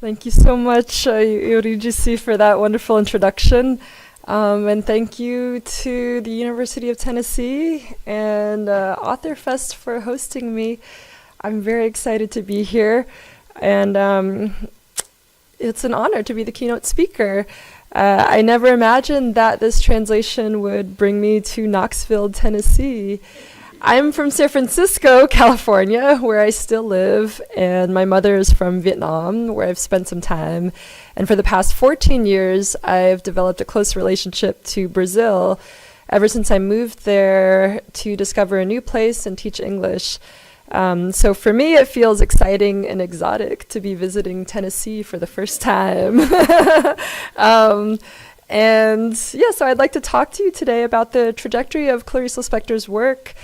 Thank you so much, Eurydice, for that wonderful introduction. And thank you to the University of Tennessee and AuthorFest for hosting me. I'm very excited to be here, and it's an honor to be the keynote speaker. I never imagined that this translation would bring me to Knoxville, Tennessee. I'm from San Francisco, California, where I still live, and my mother is from Vietnam, where I've spent some time. And for the past 14 years, I've developed a close relationship to Brazil ever since I moved there to discover a new place and teach English. So for me, it feels exciting and exotic to be visiting Tennessee for the first time. And yeah, so I'd like to talk to you today about the trajectory of Clarice Lispector's work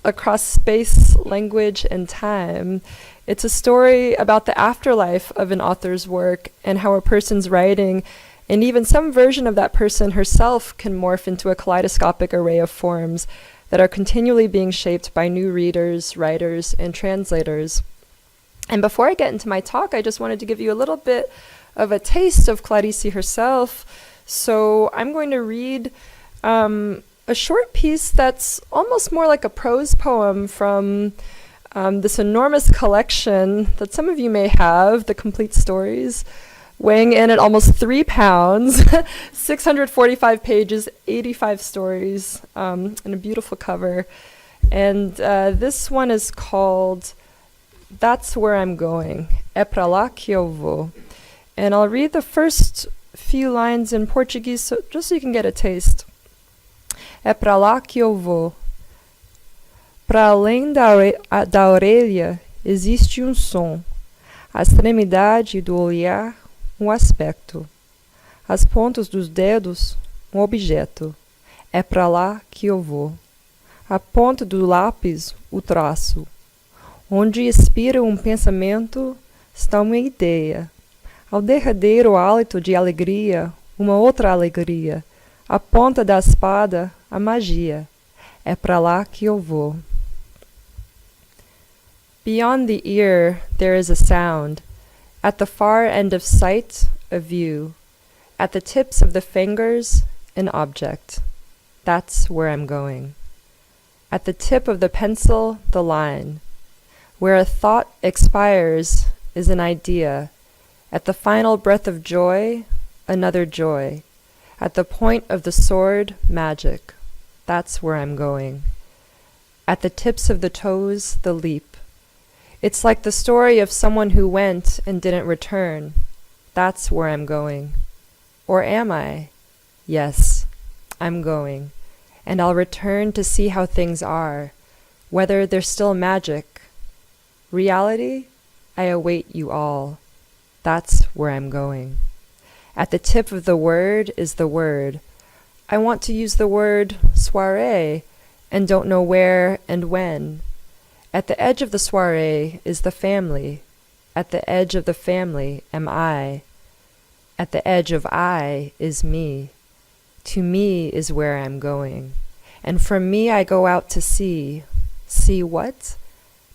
across space, language, and time. It's a story about the afterlife of an author's work and how a person's writing, and even some version of that person herself, can morph into a kaleidoscopic array of forms that are continually being shaped by new readers, writers, and translators. And before I get into my talk, I just wanted to give you a little bit of a taste of Clarice herself. So I'm going to read a short piece that's almost more like a prose poem from this enormous collection that some of you may have, The Complete Stories, weighing in at almost 3 pounds, 645 pages, 85 stories, and a beautiful cover. And this one is called That's Where I'm Going, É pra lá que eu vou. And I'll read the first few lines in Portuguese, just so you can get a taste. É pra lá que eu vou. Para além da orelha existe som, a extremidade do olhar, aspecto, as pontas dos dedos, objeto. É pra lá que eu vou. A ponta do lápis, o traço. Onde expira pensamento, está uma ideia. Ao derradeiro hálito de alegria, uma outra alegria. A ponta da espada, a magia. É pra lá que eu vou. Beyond the ear, there is a sound. At the far end of sight, a view. At the tips of the fingers, an object. That's where I'm going. At the tip of the pencil, the line. Where a thought expires is an idea. At the final breath of joy, another joy. At the point of the sword, magic. That's where I'm going. At the tips of the toes, the leap. It's like the story of someone who went and didn't return. That's where I'm going. Or am I? Yes, I'm going. And I'll return to see how things are, whether they're still magic. Reality? I await you all. That's where I'm going. At the tip of the word is the word. I want to use the word soirée and don't know where and when. At the edge of the soirée is the family. At the edge of the family am I. At the edge of I is me. To me is where I'm going. And from me I go out to see. See what?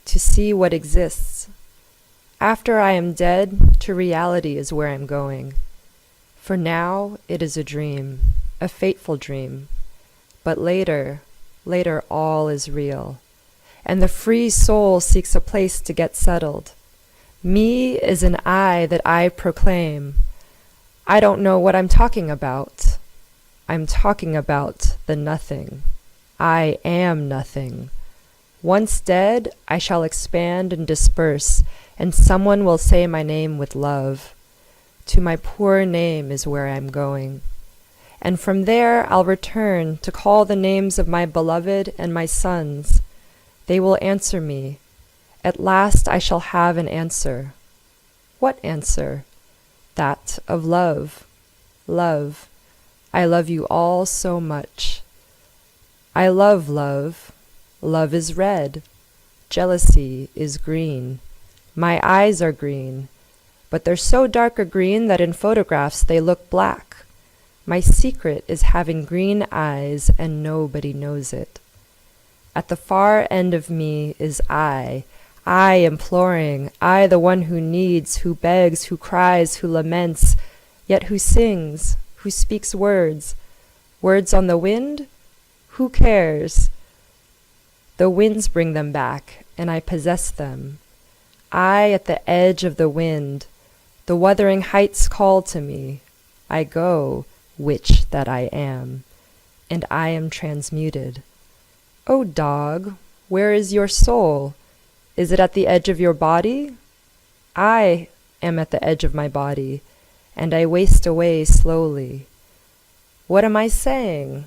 To see what exists. After I am dead, to reality is where I'm going. For now it is a dream, a fateful dream. But later all is real. And the free soul seeks a place to get settled. Me is an I that I proclaim. I don't know what I'm talking about. I'm talking about the nothing. I am nothing. Once dead, I shall expand and disperse, and someone will say my name with love. To my poor name is where I'm going. And from there I'll return to call the names of my beloved and my sons. They will answer me. At last I shall have an answer. What answer? That of love. Love. I love you all so much. I love love. Love is red. Jealousy is green. My eyes are green. But they're so dark a green that in photographs they look black. My secret is having green eyes and nobody knows it. At the far end of me is I I imploring, I the one who needs, who begs, who cries, who laments, yet who sings, who speaks words. Words on the wind? Who cares? The winds bring them back, and I possess them. I at the edge of the wind, the wuthering heights call to me. I go, witch that I am, and I am transmuted. O dog, where is your soul? Is it at the edge of your body? I am at the edge of my body, and I waste away slowly. What am I saying?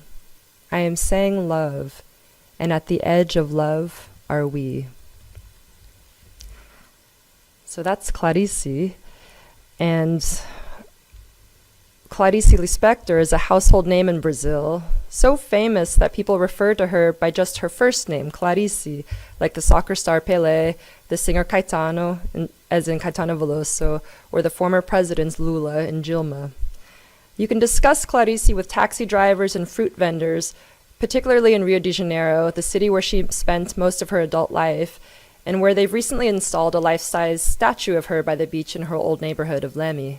I am saying love, and at the edge of love are we. So that's Clarice, and Clarice Lispector is a household name in Brazil, so famous that people refer to her by just her first name, Clarice, like the soccer star Pelé, the singer Caetano, as in Caetano Veloso, or the former presidents Lula and Dilma. You can discuss Clarice with taxi drivers and fruit vendors, particularly in Rio de Janeiro, the city where she spent most of her adult life, and where they've recently installed a life-size statue of her by the beach in her old neighborhood of Leme.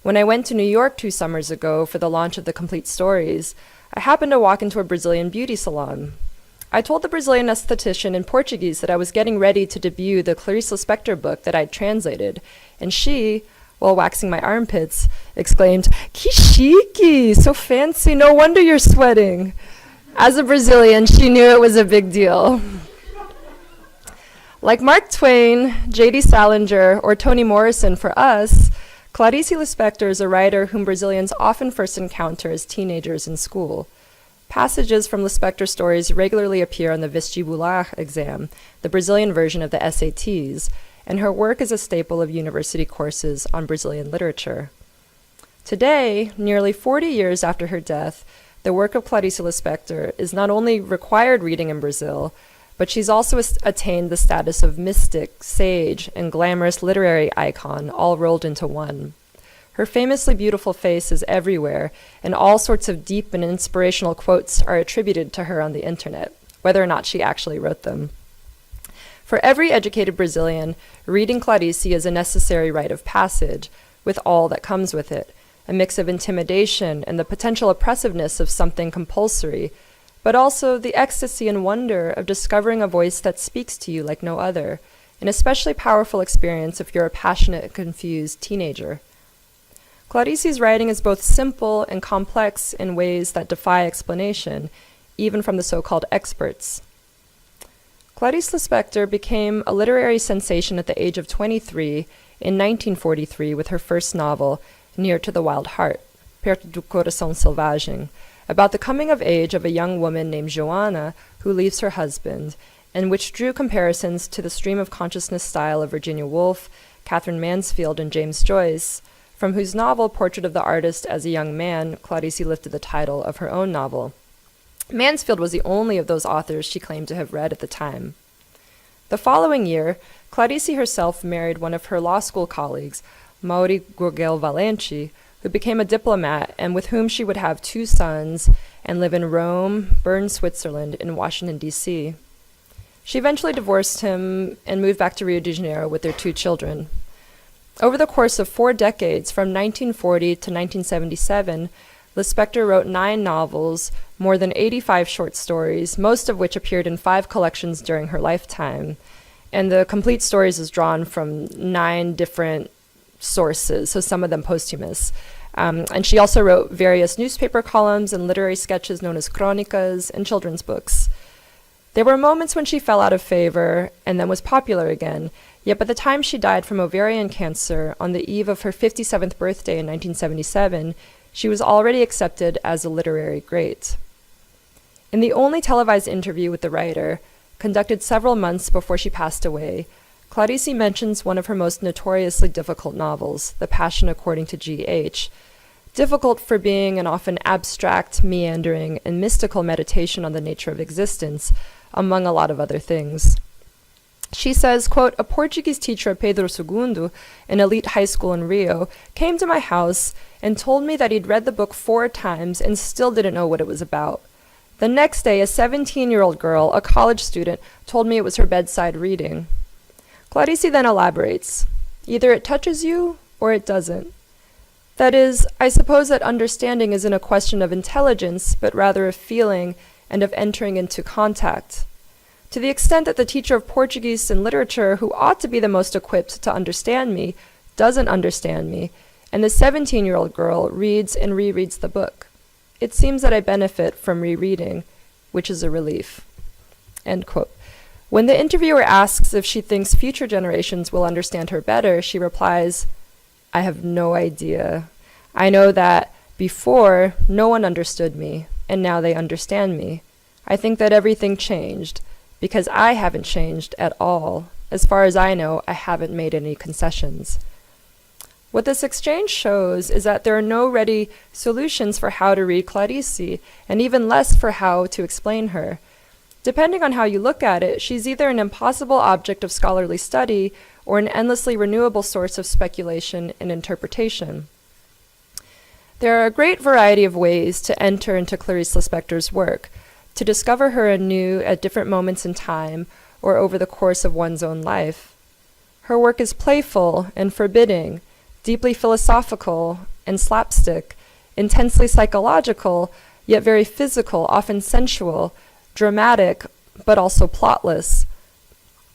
When I went to New York 2 summers ago for the launch of the Complete Stories, I happened to walk into a Brazilian beauty salon. I told the Brazilian esthetician in Portuguese that I was getting ready to debut the Clarice Lispector book that I'd translated, and she, while waxing my armpits, exclaimed, "Que chique! So fancy, no wonder you're sweating." As a Brazilian, she knew it was a big deal. Like Mark Twain, J.D. Salinger, or Toni Morrison for us, Clarice Lispector is a writer whom Brazilians often first encounter as teenagers in school. Passages from Lispector stories regularly appear on the vestibular exam, the Brazilian version of the SATs, and her work is a staple of university courses on Brazilian literature. Today, nearly 40 years after her death, the work of Clarice Lispector is not only required reading in Brazil, but she's also attained the status of mystic, sage, and glamorous literary icon, all rolled into one. Her famously beautiful face is everywhere, and all sorts of deep and inspirational quotes are attributed to her on the internet, whether or not she actually wrote them. For every educated Brazilian, reading Clarice is a necessary rite of passage, with all that comes with it, a mix of intimidation and the potential oppressiveness of something compulsory, but also the ecstasy and wonder of discovering a voice that speaks to you like no other, an especially powerful experience if you're a passionate and confused teenager. Clarice's writing is both simple and complex in ways that defy explanation, even from the so-called experts. Clarice Lispector became a literary sensation at the age of 23 in 1943 with her first novel, Near to the Wild Heart, Perto do Coração Selvagem, about the coming of age of a young woman named Joanna who leaves her husband, and which drew comparisons to the stream of consciousness style of Virginia Woolf, Catherine Mansfield, and James Joyce, from whose novel Portrait of the Artist as a Young Man, Clarice lifted the title of her own novel. Mansfield was the only of those authors she claimed to have read at the time. The following year, Clarice herself married one of her law school colleagues, Mauri Gurgel Valente, who became a diplomat and with whom she would have 2 sons and live in Rome, Bern, Switzerland, and Washington, D.C. She eventually divorced him and moved back to Rio de Janeiro with their 2 children. Over the course of 4 decades, from 1940 to 1977, Lispector wrote 9 novels, more than 85 short stories, most of which appeared in 5 collections during her lifetime. And the Complete Stories is drawn from 9 different sources, so some of them posthumous. And she also wrote various newspaper columns and literary sketches known as crônicas and children's books. There were moments when she fell out of favor and then was popular again, yet by the time she died from ovarian cancer on the eve of her 57th birthday in 1977, she was already accepted as a literary great. In the only televised interview with the writer, conducted several months before she passed away, Clarice mentions one of her most notoriously difficult novels, The Passion According to G.H., difficult for being an often abstract, meandering, and mystical meditation on the nature of existence, among a lot of other things. She says, quote, "A Portuguese teacher at Pedro II, an elite high school in Rio, came to my house and told me that he'd read the book 4 times and still didn't know what it was about. The next day, a 17-year-old girl, a college student, told me it was her bedside reading. Clarice then elaborates. Either it touches you or it doesn't. That is, I suppose that understanding isn't a question of intelligence, but rather of feeling and of entering into contact. To the extent that the teacher of Portuguese and literature, who ought to be the most equipped to understand me, doesn't understand me, and the 17-year-old girl reads and rereads the book. It seems that I benefit from rereading, which is a relief. End quote. When the interviewer asks if she thinks future generations will understand her better, she replies, I have no idea. I know that before, no one understood me, and now they understand me. I think that everything changed, because I haven't changed at all. As far as I know, I haven't made any concessions. What this exchange shows is that there are no ready solutions for how to read Clarice, and even less for how to explain her. Depending on how you look at it, she's either an impossible object of scholarly study or an endlessly renewable source of speculation and interpretation. There are a great variety of ways to enter into Clarice Lispector's work, to discover her anew at different moments in time or over the course of one's own life. Her work is playful and forbidding, deeply philosophical and slapstick, intensely psychological, yet very physical, often sensual, dramatic, but also plotless.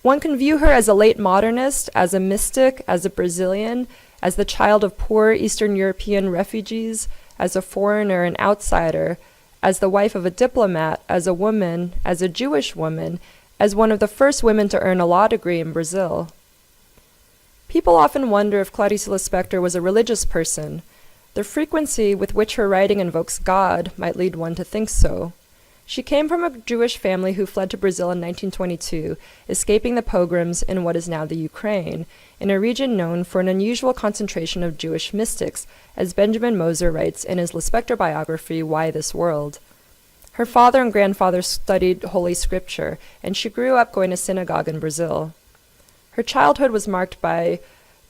One can view her as a late modernist, as a mystic, as a Brazilian, as the child of poor Eastern European refugees, as a foreigner and outsider, as the wife of a diplomat, as a woman, as a Jewish woman, as one of the first women to earn a law degree in Brazil. People often wonder if Clarice Lispector was a religious person. The frequency with which her writing invokes God might lead one to think so. She came from a Jewish family who fled to Brazil in 1922, escaping the pogroms in what is now the Ukraine, in a region known for an unusual concentration of Jewish mystics, as Benjamin Moser writes in his Lispector biography, Why This World? Her father and grandfather studied Holy Scripture, and she grew up going to synagogue in Brazil. Her childhood was marked by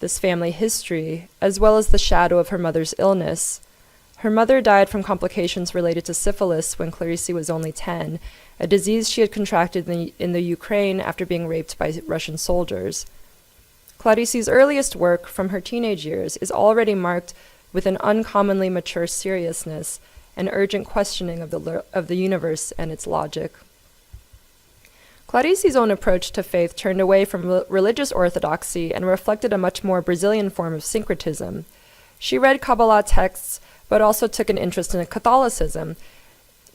this family history, as well as the shadow of her mother's illness. Her mother died from complications related to syphilis when Clarice was only 10, a disease she had contracted in the Ukraine after being raped by Russian soldiers. Clarice's earliest work, from her teenage years, is already marked with an uncommonly mature seriousness, an urgent questioning of the universe and its logic. Clarice's own approach to faith turned away from religious orthodoxy and reflected a much more Brazilian form of syncretism. She read Kabbalah texts, but also took an interest in Catholicism.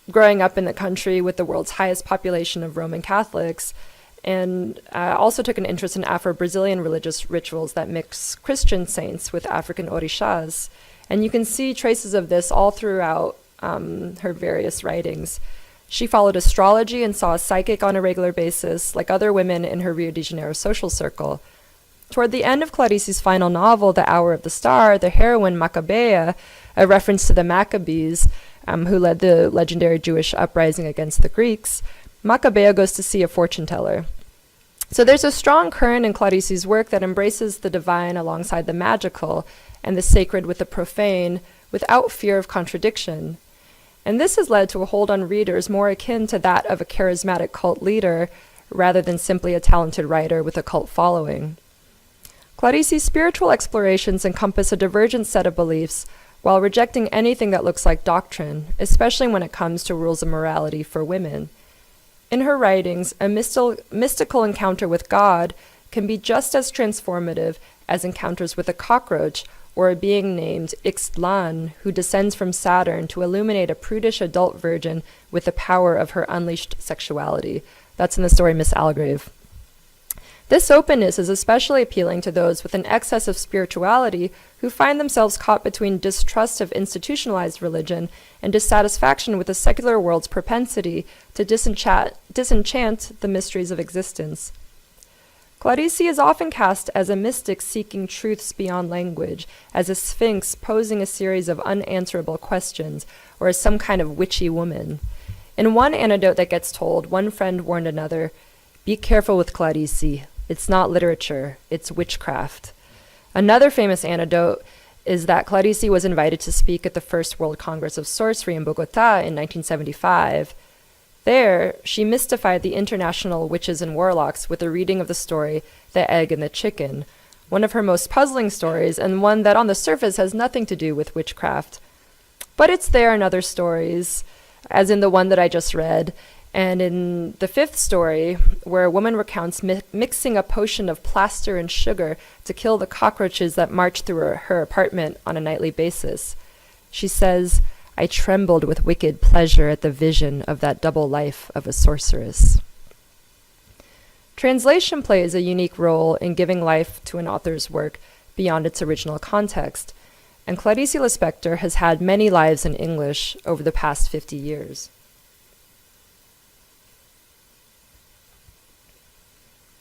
Growing up in the country with the world's highest population of Roman Catholics, and also took an interest in Afro-Brazilian religious rituals that mix Christian saints with African orishas. And you can see traces of this all throughout her various writings. She followed astrology and saw a psychic on a regular basis, like other women in her Rio de Janeiro social circle. Toward the end of Clarice's final novel, The Hour of the Star, the heroine Maccabea, a reference to the Maccabees, who led the legendary Jewish uprising against the Greeks, Maccabea goes to see a fortune teller. So there's a strong current in Clarice's work that embraces the divine alongside the magical, and the sacred with the profane, without fear of contradiction. And this has led to a hold on readers more akin to that of a charismatic cult leader, rather than simply a talented writer with a cult following. Clarice's spiritual explorations encompass a divergent set of beliefs, while rejecting anything that looks like doctrine, especially when it comes to rules of morality for women. In her writings, a mystical encounter with God can be just as transformative as encounters with a cockroach or a being named Ixtlan, who descends from Saturn to illuminate a prudish adult virgin with the power of her unleashed sexuality. That's in the story Miss Algrave. This openness is especially appealing to those with an excess of spirituality who find themselves caught between distrust of institutionalized religion and dissatisfaction with the secular world's propensity to disenchant the mysteries of existence. Clarice is often cast as a mystic seeking truths beyond language, as a sphinx posing a series of unanswerable questions, or as some kind of witchy woman. In one anecdote that gets told, one friend warned another, "Be careful with Clarice. It's not literature, it's witchcraft." Another famous anecdote is that Clarice was invited to speak at the First World Congress of Sorcery in Bogota in 1975. There, she mystified the international witches and warlocks with a reading of the story The Egg and the Chicken, one of her most puzzling stories, and one that on the surface has nothing to do with witchcraft. But it's there in other stories, as in the one that I just read, and in the fifth story, where a woman recounts mixing a potion of plaster and sugar to kill the cockroaches that march through her apartment on a nightly basis. She says, "I trembled with wicked pleasure at the vision of that double life of a sorceress." Translation plays a unique role in giving life to an author's work beyond its original context, and Clarice Lispector has had many lives in English over the past 50 years.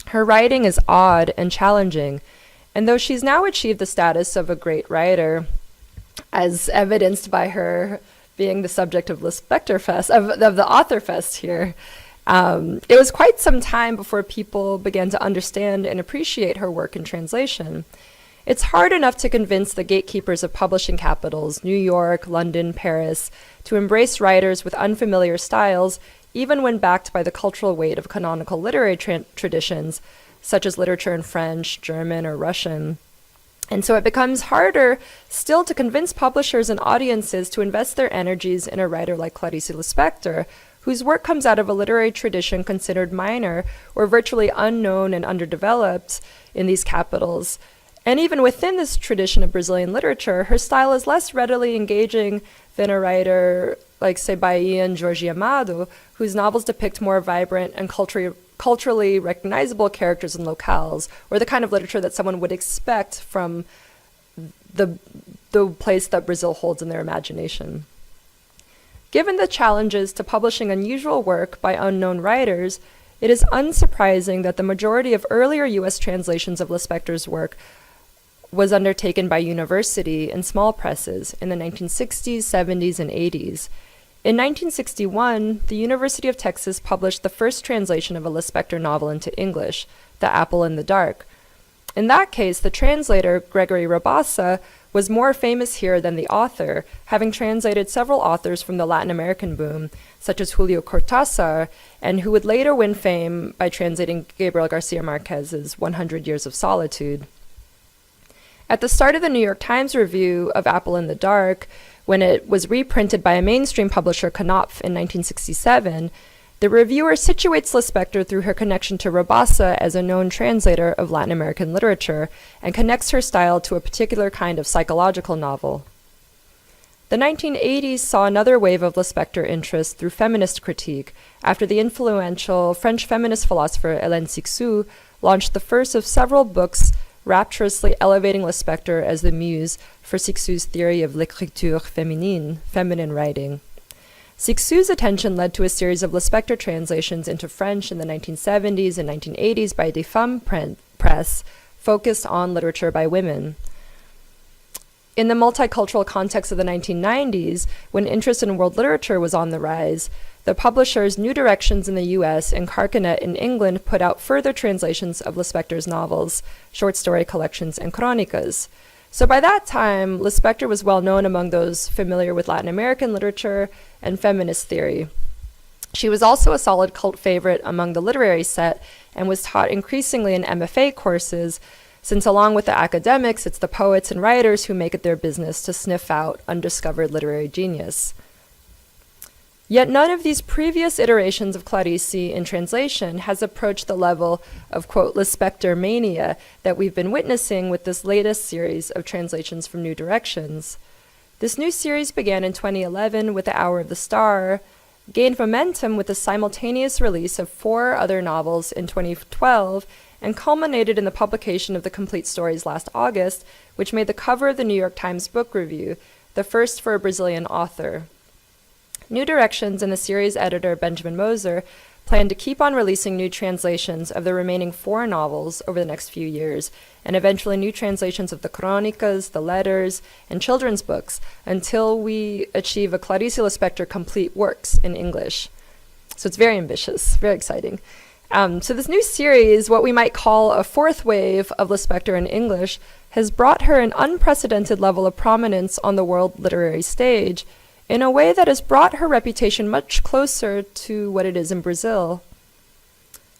Her writing is odd and challenging, and though she's now achieved the status of a great writer, as evidenced by her being the subject of Lispector Fest, of the Author Fest here, it was quite some time before people began to understand and appreciate her work in translation. It's hard enough to convince the gatekeepers of publishing capitals, New York, London, Paris, to embrace writers with unfamiliar styles, even when backed by the cultural weight of canonical literary traditions, such as literature in French, German, or Russian. And so it becomes harder still to convince publishers and audiences to invest their energies in a writer like Clarice Lispector, whose work comes out of a literary tradition considered minor or virtually unknown and underdeveloped in these capitals. And even within this tradition of Brazilian literature, her style is less readily engaging than a writer like, say, Bahia and Jorge Amado, whose novels depict more vibrant and culturally recognizable characters and locales, or the kind of literature that someone would expect from the place that Brazil holds in their imagination. Given the challenges to publishing unusual work by unknown writers, it is unsurprising that the majority of earlier U.S. translations of Lispector's work was undertaken by university and small presses in the 1960s, 70s, and 80s. In 1961, the University of Texas published the first translation of a Lispector novel into English, The Apple in the Dark. In that case, the translator, Gregory Rabassa, was more famous here than the author, having translated several authors from the Latin American boom, such as Julio Cortázar, and who would later win fame by translating Gabriel Garcia Marquez's 100 Years of Solitude. At the start of the New York Times review of Apple in the Dark, when it was reprinted by a mainstream publisher, Knopf, in 1967, the reviewer situates Lispector through her connection to Rabassa as a known translator of Latin American literature, and connects her style to a particular kind of psychological novel. The 1980s saw another wave of Lispector interest through feminist critique, after the influential French feminist philosopher Hélène Cixous launched the first of several books rapturously elevating Lispector as the muse for Cixous' theory of l'écriture féminine, feminine writing. Cixous' attention led to a series of Lispector translations into French in the 1970s and 1980s by Des Femmes Press, focused on literature by women. In the multicultural context of the 1990s, when interest in world literature was on the rise, the publishers New Directions in the US and Carcanet in England put out further translations of Lispector's novels, short story collections, and chronicas. So by that time, Lispector was well known among those familiar with Latin American literature and feminist theory. She was also a solid cult favorite among the literary set and was taught increasingly in MFA courses, since along with the academics, it's the poets and writers who make it their business to sniff out undiscovered literary genius. Yet none of these previous iterations of Clarice in translation has approached the level of, quote, Lispector mania that we've been witnessing with this latest series of translations from New Directions. This new series began in 2011 with The Hour of the Star, gained momentum with the simultaneous release of 4 other novels in 2012, and culminated in the publication of the complete stories last August, which made the cover of the New York Times Book Review, the first for a Brazilian author. New Directions and the series editor Benjamin Moser plan to keep on releasing new translations of the remaining 4 novels over the next few years, and eventually new translations of the Crônicas, the letters, and children's books, until we achieve a Clarice Lispector complete works in English. So it's very ambitious, very exciting. So this new series, what we might call a 4th wave of Lispector in English, has brought her an unprecedented level of prominence on the world literary stage, in a way that has brought her reputation much closer to what it is in Brazil.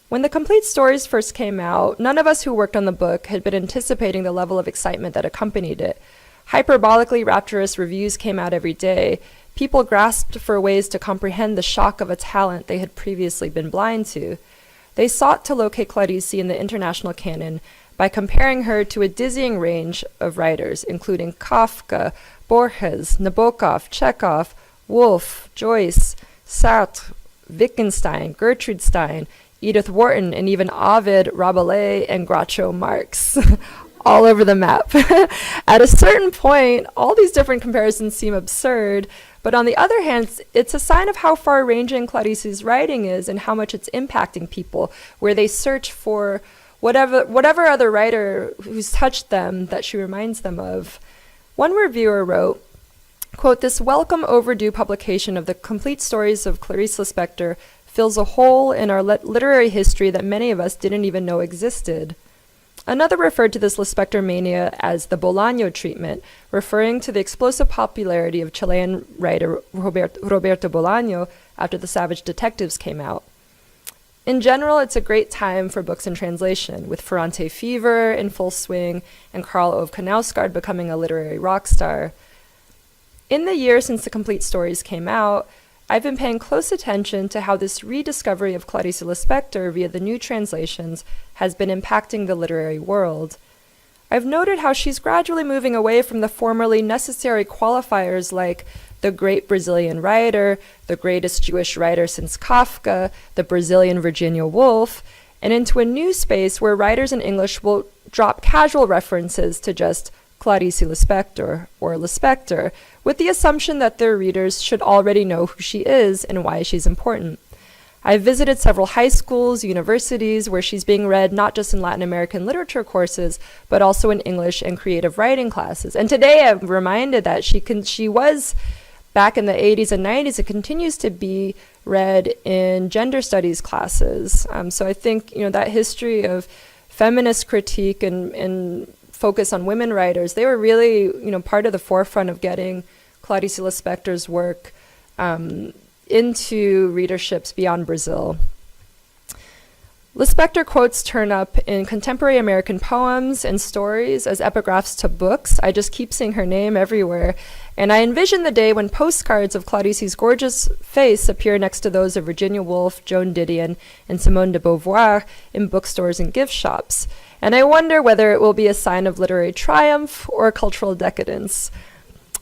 When the complete stories first came out, none of us who worked on the book had been anticipating the level of excitement that accompanied it. Hyperbolically rapturous reviews came out every day. People grasped for ways to comprehend the shock of a talent they had previously been blind to. They sought to locate Clarice in the international canon by comparing her to a dizzying range of writers, including Kafka, Borges, Nabokov, Chekhov, Woolf, Joyce, Sartre, Wittgenstein, Gertrude Stein, Edith Wharton, and even Ovid, Rabelais, and Groucho Marx. All over the map. At a certain point, all these different comparisons seem absurd, but on the other hand, it's a sign of how far-ranging Clarice's writing is and how much it's impacting people, where they search for whatever other writer who's touched them that she reminds them of. One reviewer wrote, quote, "This welcome overdue publication of the complete stories of Clarice Lispector fills a hole in our literary history that many of us didn't even know existed." Another referred to this Lispector mania as the Bolaño treatment, referring to the explosive popularity of Chilean writer Roberto Bolaño after The Savage Detectives came out. In general, it's a great time for books in translation, with Ferrante fever in full swing and Karl Ove Knausgaard becoming a literary rock star. In the year since the complete stories came out, I've been paying close attention to how this rediscovery of Clarice Lispector via the new translations has been impacting the literary world. I've noted how she's gradually moving away from the formerly necessary qualifiers like the great Brazilian writer, the greatest Jewish writer since Kafka, the Brazilian Virginia Woolf, and into a new space where writers in English will drop casual references to just Clarice Lispector or Lispector, with the assumption that their readers should already know who she is and why she's important. I've visited several high schools, universities, where she's being read not just in Latin American literature courses, but also in English and creative writing classes. And today I'm reminded that she was, back in the 80s and 90s, it continues to be read in gender studies classes. So I think, that history of feminist critique and focus on women writers, they were really, part of the forefront of getting Clarice Lispector's work into readerships beyond Brazil. Lispector quotes turn up in contemporary American poems and stories as epigraphs to books. I just keep seeing her name everywhere. And I envision the day when postcards of Clarice's gorgeous face appear next to those of Virginia Woolf, Joan Didion, and Simone de Beauvoir in bookstores and gift shops. And I wonder whether it will be a sign of literary triumph or cultural decadence.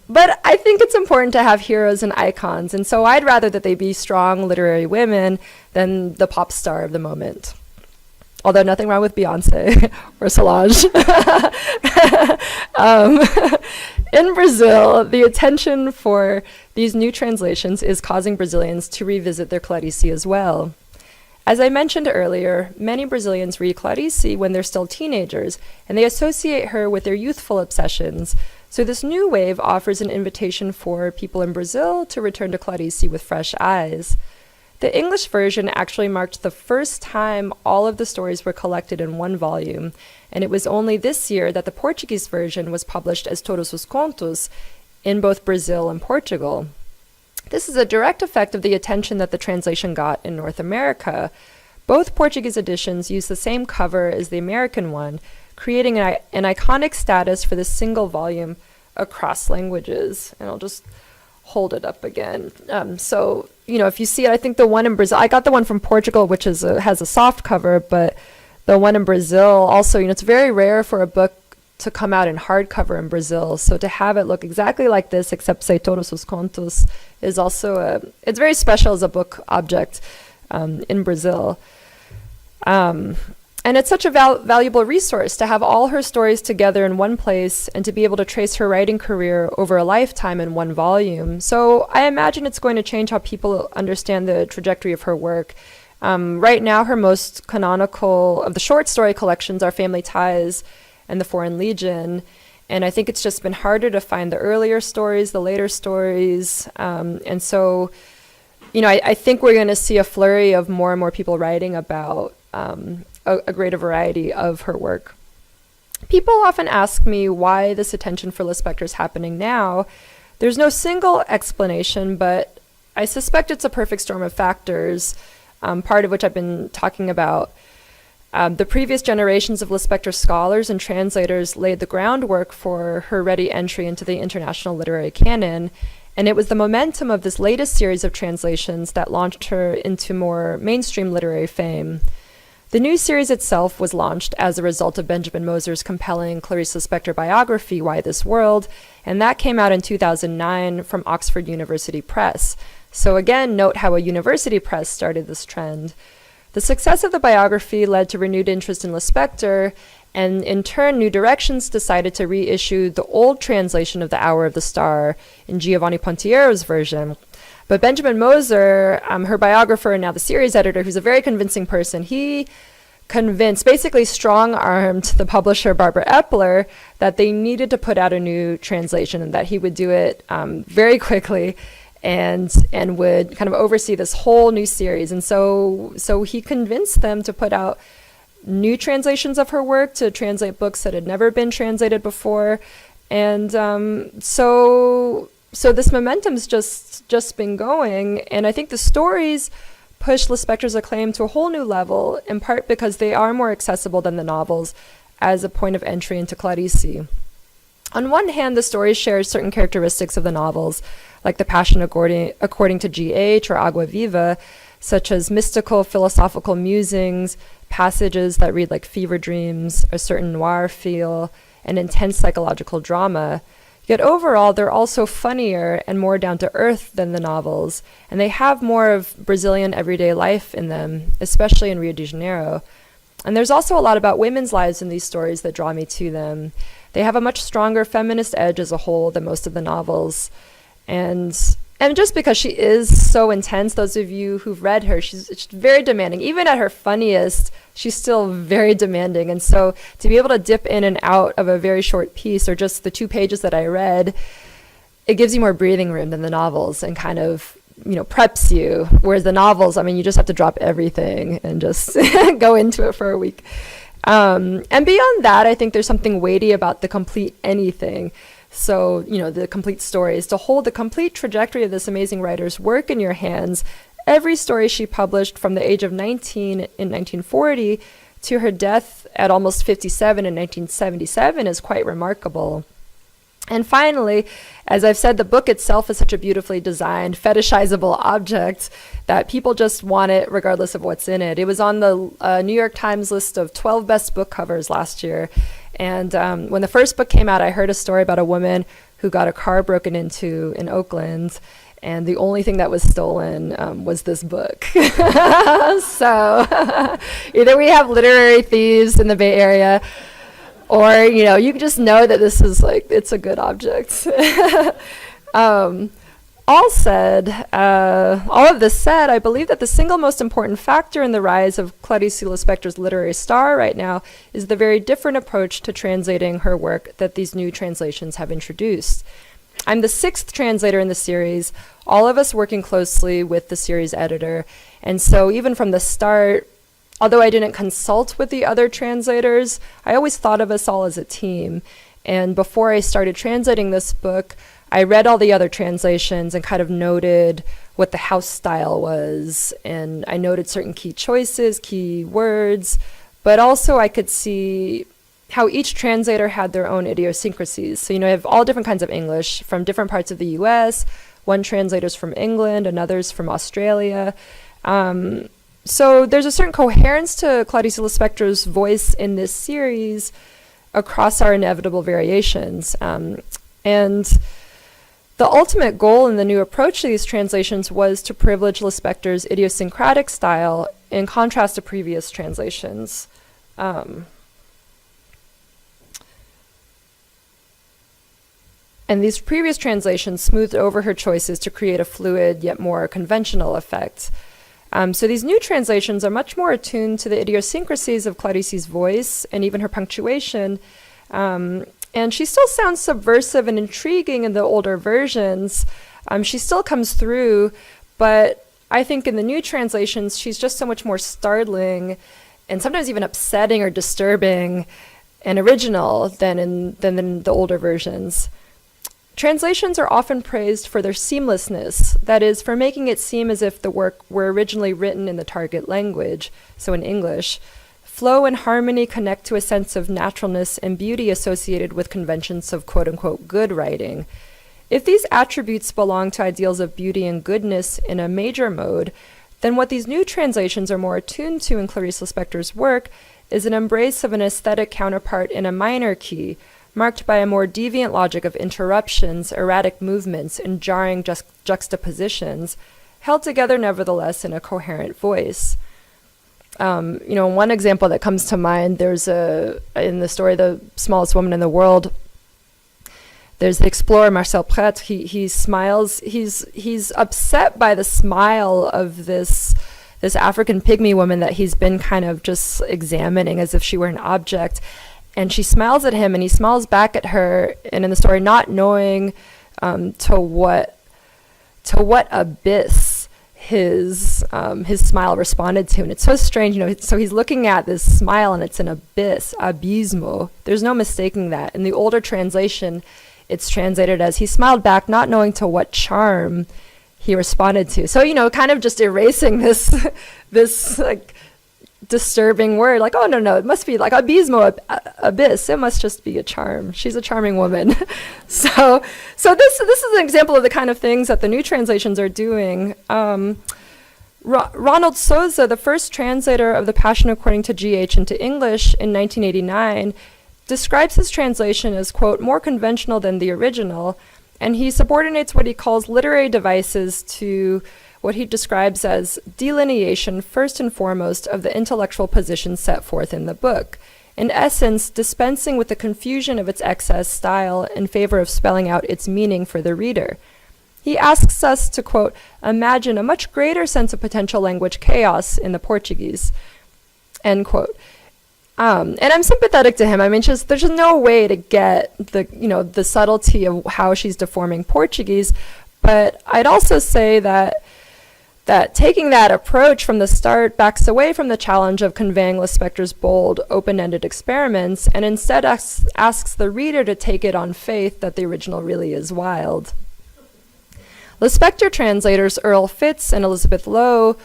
But I think it's important to have heroes and icons, and so I'd rather that they be strong literary women than the pop star of the moment. Although nothing wrong with Beyonce or Solange. In Brazil, the attention for these new translations is causing Brazilians to revisit their Clarice as well. As I mentioned earlier, many Brazilians read Clarice when they're still teenagers, and they associate her with their youthful obsessions. So this new wave offers an invitation for people in Brazil to return to Clarice with fresh eyes. The English version actually marked the first time all of the stories were collected in one volume, and it was only this year that the Portuguese version was published as Todos os Contos in both Brazil and Portugal. This is a direct effect of the attention that the translation got in North America. Both Portuguese editions use the same cover as the American one, creating an iconic status for this single volume across languages. And I'll just hold it up again. So, if you see it, I think the one in Brazil, I got the one from Portugal, which has a soft cover, but the one in Brazil also, it's very rare for a book to come out in hardcover in Brazil. So to have it look exactly like this, except say Todos os Contos, is also it's very special as a book object in Brazil. And it's such a valuable resource to have all her stories together in one place and to be able to trace her writing career over a lifetime in one volume. So I imagine it's going to change how people understand the trajectory of her work. Right now, her most canonical of the short story collections are Family Ties and The Foreign Legion. And I think it's just been harder to find the earlier stories, the later stories. And so, I think we're going to see a flurry of more and more people writing about a greater variety of her work. People often ask me why this attention for Lispector is happening now. There's no single explanation, but I suspect it's a perfect storm of factors, part of which I've been talking about. The previous generations of Lispector scholars and translators laid the groundwork for her ready entry into the international literary canon, and it was the momentum of this latest series of translations that launched her into more mainstream literary fame. The new series itself was launched as a result of Benjamin Moser's compelling Clarice Lispector biography, Why This World, and that came out in 2009 from Oxford University Press. So again, note how a university press started this trend. The success of the biography led to renewed interest in Lispector, and in turn, New Directions decided to reissue the old translation of The Hour of the Star in Giovanni Pontiero's version. But Benjamin Moser, her biographer and now the series editor, who's a very convincing person, he convinced, basically strong-armed the publisher Barbara Epler that they needed to put out a new translation and that he would do it very quickly and would kind of oversee this whole new series. And so he convinced them to put out new translations of her work, to translate books that had never been translated before. And so this momentum's just been going, and I think the stories push Lispector's acclaim to a whole new level, in part because they are more accessible than the novels as a point of entry into Clarice. On one hand, the stories share certain characteristics of the novels, like The Passion According to G.H. or Agua Viva, such as mystical, philosophical musings, passages that read like fever dreams, a certain noir feel, and intense psychological drama. Yet overall, they're also funnier and more down-to-earth than the novels, and they have more of Brazilian everyday life in them, especially in Rio de Janeiro. And there's also a lot about women's lives in these stories that draw me to them. They have a much stronger feminist edge as a whole than most of the novels. And just because she is so intense, those of you who've read her, she's very demanding. Even at her funniest, she's still very demanding. And so to be able to dip in and out of a very short piece, or just the 2 pages that I read, it gives you more breathing room than the novels and kind of, preps you. Whereas the novels, you just have to drop everything and just go into it for a week. And beyond that, I think there's something weighty about the complete anything. So, the complete stories. To hold the complete trajectory of this amazing writer's work in your hands, every story she published from the age of 19 in 1940 to her death at almost 57 in 1977 is quite remarkable. And finally, as I've said, the book itself is such a beautifully designed, fetishizable object that people just want it regardless of what's in it. It was on the New York Times list of 12 best book covers last year. And when the first book came out, I heard a story about a woman who got a car broken into in Oakland, and the only thing that was stolen was this book. So either we have literary thieves in the Bay Area, or, you just know that this is it's a good object. All of this said, I believe that the single most important factor in the rise of Clarice Lispector's literary star right now is the very different approach to translating her work that these new translations have introduced. I'm the 6th translator in the series, all of us working closely with the series editor, and so even from the start, although I didn't consult with the other translators, I always thought of us all as a team. And before I started translating this book, I read all the other translations and kind of noted what the house style was. And I noted certain key choices, key words, but also I could see how each translator had their own idiosyncrasies. So, I have all different kinds of English from different parts of the US. One translator's from England, another's from Australia. So there's a certain coherence to Clarice Lispector's voice in this series across our inevitable variations. And the ultimate goal in the new approach to these translations was to privilege Lispector's idiosyncratic style in contrast to previous translations. And these previous translations smoothed over her choices to create a fluid yet more conventional effect. So these new translations are much more attuned to the idiosyncrasies of Clarice's voice and even her punctuation. And she still sounds subversive and intriguing in the older versions. She still comes through, but I think in the new translations, she's just so much more startling and sometimes even upsetting or disturbing and original than in the older versions. Translations are often praised for their seamlessness, that is, for making it seem as if the work were originally written in the target language, so in English. Flow and harmony connect to a sense of naturalness and beauty associated with conventions of quote-unquote good writing. If these attributes belong to ideals of beauty and goodness in a major mode, then what these new translations are more attuned to in Clarice Lispector's work is an embrace of an aesthetic counterpart in a minor key, marked by a more deviant logic of interruptions, erratic movements, and jarring juxtapositions, held together nevertheless in a coherent voice. One example that comes to mind, in the story The Smallest Woman in the World, there's the explorer Marcel Prêtre. He smiles. He's upset by the smile of this African pygmy woman that he's been kind of just examining as if she were an object. And she smiles at him, and he smiles back at her. And in the story, not knowing to what abyss his smile responded to, and it's so strange, So he's looking at this smile, and it's an abyss, abysmo. There's no mistaking that. In the older translation, it's translated as he smiled back, not knowing to what charm he responded to. So kind of just erasing this like disturbing word, like, oh no, it must be like abysmo, abyss, it must just be a charm. She's a charming woman. so this is an example of the kind of things that the new translations are doing. Ronald Souza, the first translator of The Passion According to GH into English in 1989, describes his translation as, quote, more conventional than the original, and he subordinates what he calls literary devices to what he describes as delineation, first and foremost, of the intellectual position set forth in the book. In essence, dispensing with the confusion of its excess style in favor of spelling out its meaning for the reader. He asks us to, quote, imagine a much greater sense of potential language chaos in the Portuguese, end quote. And I'm sympathetic to him. I mean, there's just no way to get the subtlety of how she's deforming Portuguese. But I'd also say that taking that approach from the start backs away from the challenge of conveying Lispector's bold, open-ended experiments, and instead asks the reader to take it on faith that the original really is wild. Lispector translators Earl Fitz and Elizabeth Lowe,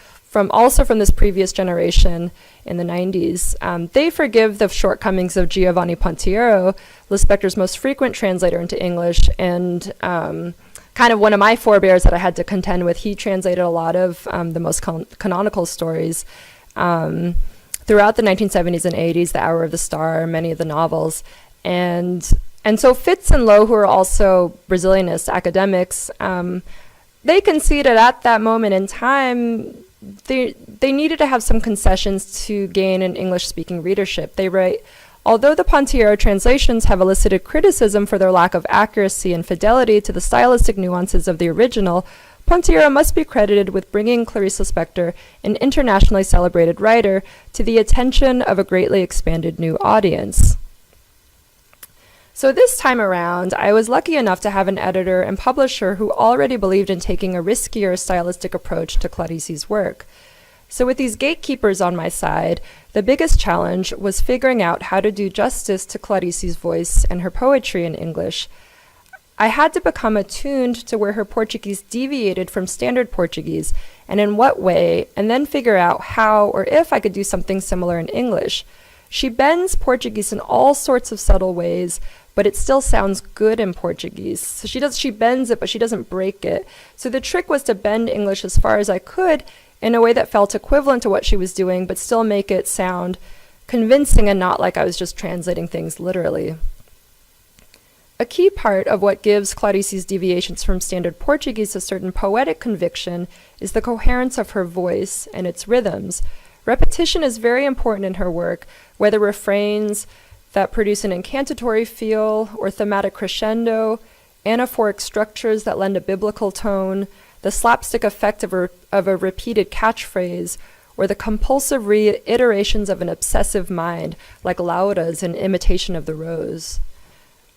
also from this previous generation in the 90s, they forgive the shortcomings of Giovanni Pontiero, Lispector's most frequent translator into English, and kind of one of my forebears that I had to contend with. He translated a lot of the most canonical stories throughout the 1970s and 80s, The Hour of the Star, many of the novels. And so Fitz and Lowe, who are also Brazilianist academics, they conceded at that moment in time they needed to have some concessions to gain an English-speaking readership. They write, although the Pontiero translations have elicited criticism for their lack of accuracy and fidelity to the stylistic nuances of the original, Pontiero must be credited with bringing Clarice Lispector, an internationally celebrated writer, to the attention of a greatly expanded new audience. So this time around, I was lucky enough to have an editor and publisher who already believed in taking a riskier stylistic approach to Clarice's work. So with these gatekeepers on my side, the biggest challenge was figuring out how to do justice to Clarice's voice and her poetry in English. I had to become attuned to where her Portuguese deviated from standard Portuguese, and in what way, and then figure out how or if I could do something similar in English. She bends Portuguese in all sorts of subtle ways, but it still sounds good in Portuguese. So she bends it, but she doesn't break it. So the trick was to bend English as far as I could in a way that felt equivalent to what she was doing, but still make it sound convincing and not like I was just translating things literally. A key part of what gives Clarice's deviations from standard Portuguese a certain poetic conviction is the coherence of her voice and its rhythms. Repetition is very important in her work, whether refrains that produce an incantatory feel or thematic crescendo, anaphoric structures that lend a biblical tone, the slapstick effect of a repeated catchphrase, or the compulsive reiterations of an obsessive mind, like Laura's in Imitation of the Rose.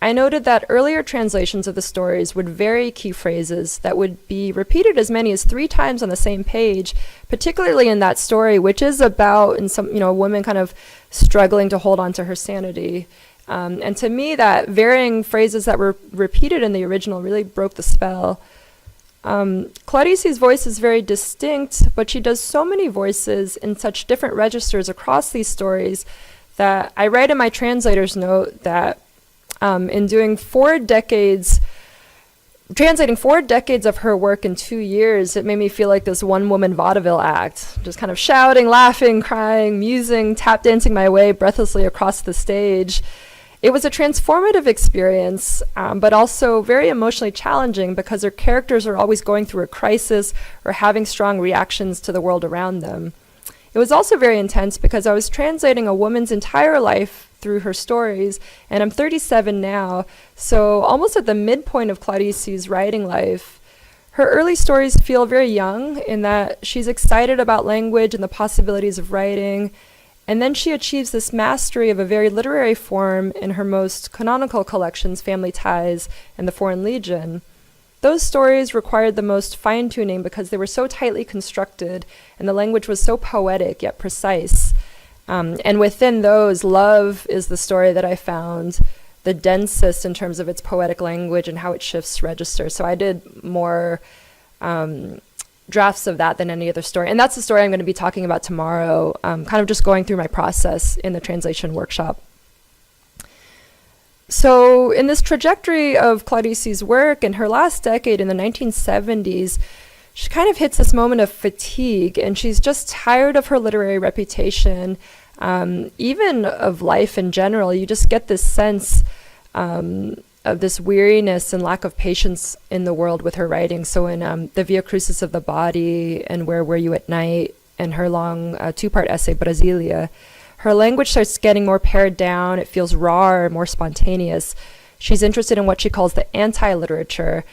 I noted that earlier translations of the stories would vary key phrases that would be repeated as many as 3 times on the same page, particularly in that story, which is about a woman kind of struggling to hold on to her sanity. And to me, that varying phrases that were repeated in the original really broke the spell. Clarice's voice is very distinct, but she does so many voices in such different registers across these stories that I write in my translator's note that in doing translating 4 decades of her work in 2 years, it made me feel like this one-woman vaudeville act, just kind of shouting, laughing, crying, musing, tap dancing my way breathlessly across the stage. It was a transformative experience, but also very emotionally challenging because her characters are always going through a crisis or having strong reactions to the world around them. It was also very intense because I was translating a woman's entire life through her stories, and I'm 37 now, so almost at the midpoint of Clarice's writing life. Her early stories feel very young in that she's excited about language and the possibilities of writing, and then she achieves this mastery of a very literary form in her most canonical collections, Family Ties and The Foreign Legion. Those stories required the most fine-tuning because they were so tightly constructed and the language was so poetic yet precise. And within those, Love is the story that I found the densest in terms of its poetic language and how it shifts registers. So I did more drafts of that than any other story. And that's the story I'm going to be talking about tomorrow, kind of just going through my process in the translation workshop. So in this trajectory of Clarice's work, in her last decade, in the 1970s, she kind of hits this moment of fatigue, and she's just tired of her literary reputation, even of life in general. You just get this sense of this weariness and lack of patience in the world with her writing. So in the Via Crucis of the Body and Where Were You at Night, and her long 2-part essay, Brasilia, her language starts getting more pared down. It feels raw, more spontaneous. She's interested in what she calls the anti-literature,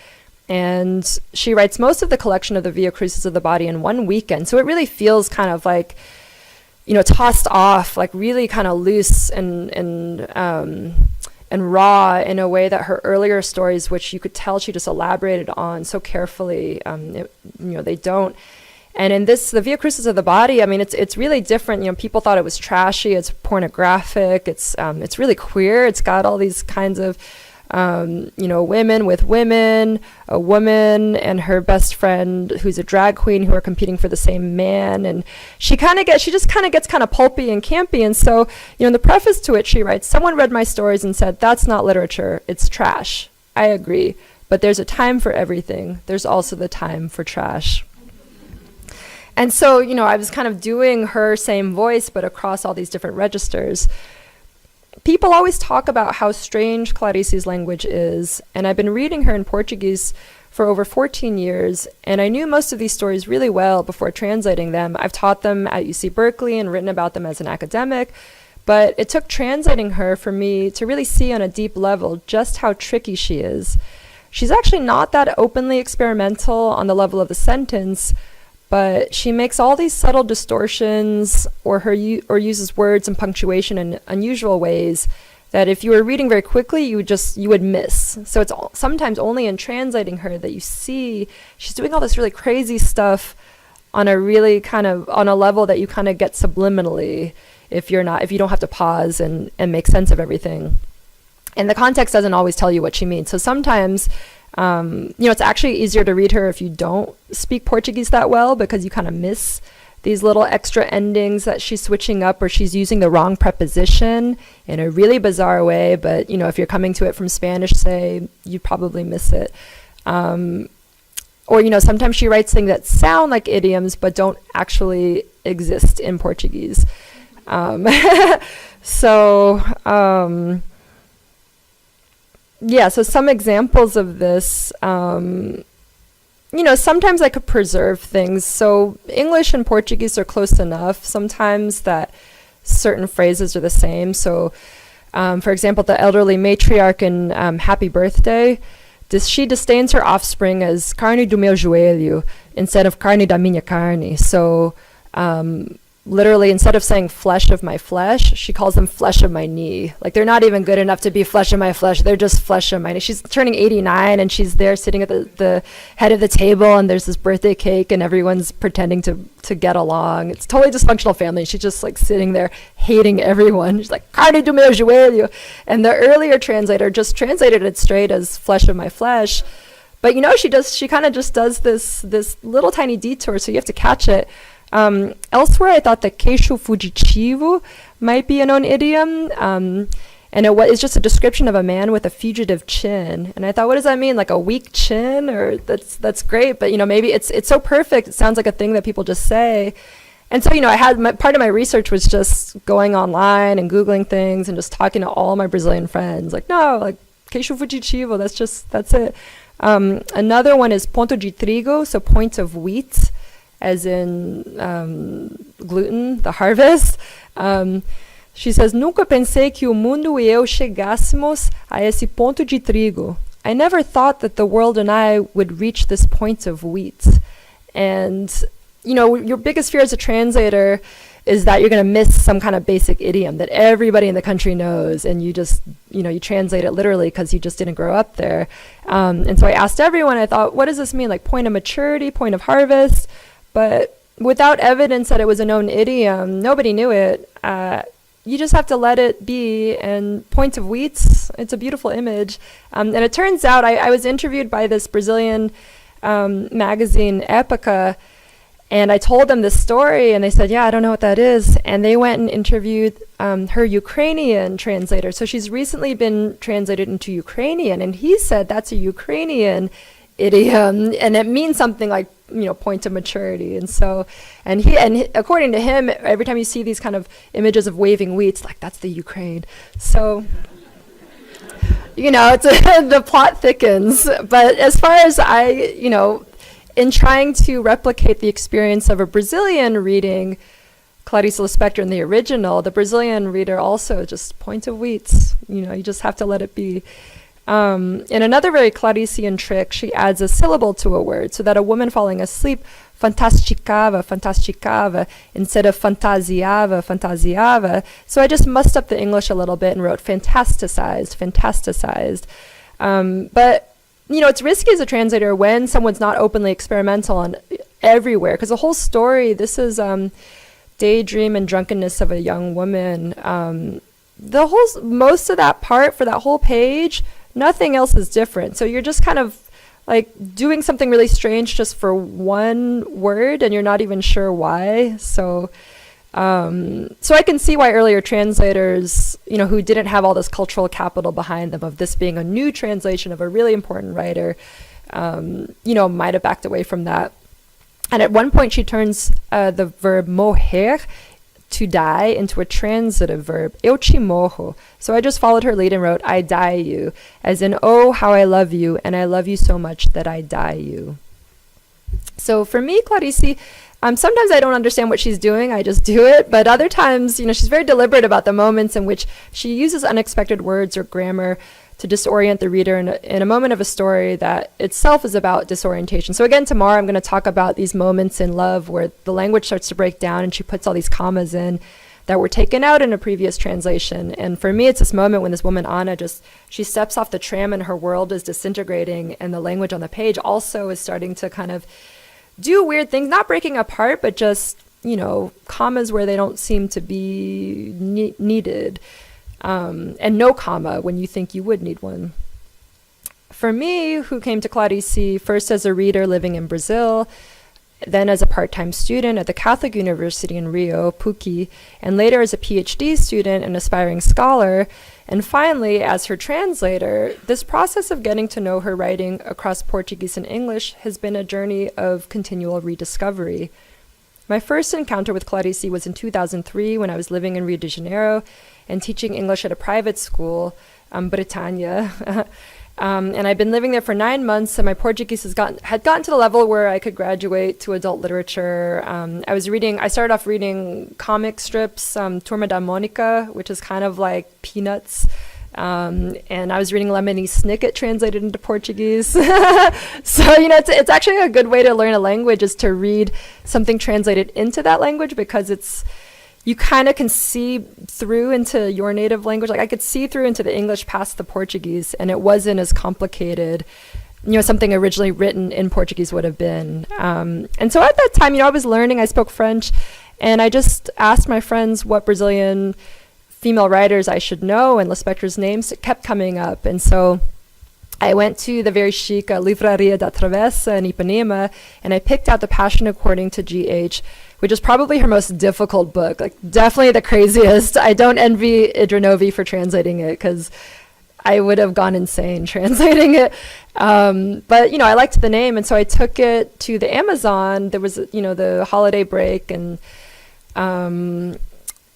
and she writes most of the collection of the Via Crucis of the Body in one weekend. So it really feels kind of like, tossed off, like really kind of loose and raw in a way that her earlier stories, which you could tell she just elaborated on so carefully, they don't. And in this, the Via Crucis of the Body, I mean, it's really different. People thought it was trashy, it's pornographic, it's really queer. It's got all these kinds of women with women, a woman and her best friend who's a drag queen who are competing for the same man, and she just kind of gets pulpy and campy. And so, in the preface to it, she writes, "Someone read my stories and said, that's not literature, it's trash. I agree, but there's a time for everything. There's also the time for trash." And so, I was kind of doing her same voice, but across all these different registers. People always talk about how strange Clarice's language is, and I've been reading her in Portuguese for over 14 years, and I knew most of these stories really well before translating them. I've taught them at UC Berkeley and written about them as an academic, but it took translating her for me to really see on a deep level just how tricky she is. She's actually not that openly experimental on the level of the sentence, but she makes all these subtle distortions or uses words and punctuation in unusual ways that if you were reading very quickly, you would miss. So it's sometimes only in translating her that you see she's doing all this really crazy stuff on a really on a level that you kind of get subliminally if you don't have to pause and make sense of everything. And the context doesn't always tell you what she means. So sometimes it's actually easier to read her if you don't speak Portuguese that well, because you kind of miss these little extra endings that she's switching up, or she's using the wrong preposition in a really bizarre way. But, if you're coming to it from Spanish, say, you probably miss it. Or, sometimes she writes things that sound like idioms but don't actually exist in Portuguese. So some examples of this, sometimes I could preserve things. So English and Portuguese are close enough sometimes that certain phrases are the same. So, for example, the elderly matriarch in Happy Birthday, she disdains her offspring as carne do meu joelho instead of carne da minha carne. So literally, instead of saying flesh of my flesh, she calls them flesh of my knee. Like, they're not even good enough to be flesh of my flesh. They're just flesh of my knee. She's turning 89, and she's there sitting at the head of the table, and there's this birthday cake, and everyone's pretending to get along. It's totally dysfunctional family. She's just like sitting there hating everyone. She's like, carne do meu joelho. And the earlier translator just translated it straight as flesh of my flesh. But you know, she kind of just does this little tiny detour, so you have to catch it. Elsewhere, I thought that queixo fugitivo might be a known idiom, and it's just a description of a man with a fugitive chin. And I thought, what does that mean? Like a weak chin? Or that's great, but you know, maybe it's so perfect. It sounds like a thing that people just say. And so, you know, I had part of my research was just going online and Googling things and just talking to all my Brazilian friends. Like, no, like queixo fugitivo. That's it. Another one is ponto de trigo, so point of wheat, as in gluten, the harvest. She says, nunca pensei que o mundo e eu chegássemos a esse ponto de trigo. I never thought that the world and I would reach this point of wheat. And, you know, your biggest fear as a translator is that you're going to miss some kind of basic idiom that everybody in the country knows, and you just, you know, you translate it literally because you just didn't grow up there. And so I asked everyone, I thought, what does this mean? Like point of maturity, point of harvest? But without evidence that it was a known idiom, nobody knew it. You just have to let it be. And point of wheats, it's a beautiful image. And it turns out, I was interviewed by this Brazilian magazine, Época, and I told them this story, and they said, yeah, I don't know what that is. And they went and interviewed her Ukrainian translator. So she's recently been translated into Ukrainian, and he said that's a Ukrainian idiom, and it means something like, you know, point of maturity. And so, and according to him, every time you see these kind of images of waving wheat, it's like, that's the Ukraine. So, you know, it's the plot thickens. But as far as you know, in trying to replicate the experience of a Brazilian reading Clarice Lispector in the original, the Brazilian reader also just point of wheats. You know, you just have to let it be. In another very Clarician trick, she adds a syllable to a word so that a woman falling asleep fantasticava, fantasticava, instead of fantasiava, fantasiava. So I just mussed up the English a little bit and wrote fantasticized, fantasticized. But, you know, it's risky as a translator when someone's not openly experimental on everywhere, because the whole story, this is daydream and drunkenness of a young woman. Most of that part for that whole page, nothing else is different. So you're just kind of like doing something really strange just for one word, and you're not even sure why. So I can see why earlier translators, you know, who didn't have all this cultural capital behind them of this being a new translation of a really important writer, you know, might have backed away from that. And at one point she turns the verb morrer, to die, into a transitive verb, eu te morro. So I just followed her lead and wrote, I die you, as in, oh, how I love you, and I love you so much that I die you. So for me, Clarice, sometimes I don't understand what she's doing, I just do it, but other times, you know, she's very deliberate about the moments in which she uses unexpected words or grammar to disorient the reader in a moment of a story that itself is about disorientation. So again, tomorrow I'm going to talk about these moments in love where the language starts to break down and she puts all these commas in that were taken out in a previous translation. And for me, it's this moment when this woman, Anna, she steps off the tram and her world is disintegrating, and the language on the page also is starting to kind of do weird things, not breaking apart, but just, you know, commas where they don't seem to be needed. And no comma when you think you would need one. For me, who came to Clarice first as a reader living in Brazil, then as a part-time student at the Catholic University in Rio, PUC, and later as a PhD student and aspiring scholar, and finally as her translator, this process of getting to know her writing across Portuguese and English has been a journey of continual rediscovery. My first encounter with Clarice was in 2003 when I was living in Rio de Janeiro and teaching English at a private school, Britannia. And I'd been living there for 9 months, and my Portuguese had gotten to the level where I could graduate to adult literature. I started off reading comic strips, Turma da Mônica, which is kind of like Peanuts, And I was reading Lemony Snicket translated into Portuguese. So, it's actually a good way to learn a language is to read something translated into that language, because you kind of can see through into your native language. Like I could see through into the English past the Portuguese, and it wasn't as complicated, something originally written in Portuguese would have been. And so at that time, I was learning, I spoke French, and I just asked my friends what Brazilian female writers I should know, and Lispector's names kept coming up. And so I went to the very chic Livraria da Travessa in Ipanema, and I picked out The Passion According to G.H., which is probably her most difficult book, like definitely the craziest. I don't envy Idrinovi for translating it, because I would have gone insane translating it. But, I liked the name, and so I took it to the Amazon. There was, the holiday break, and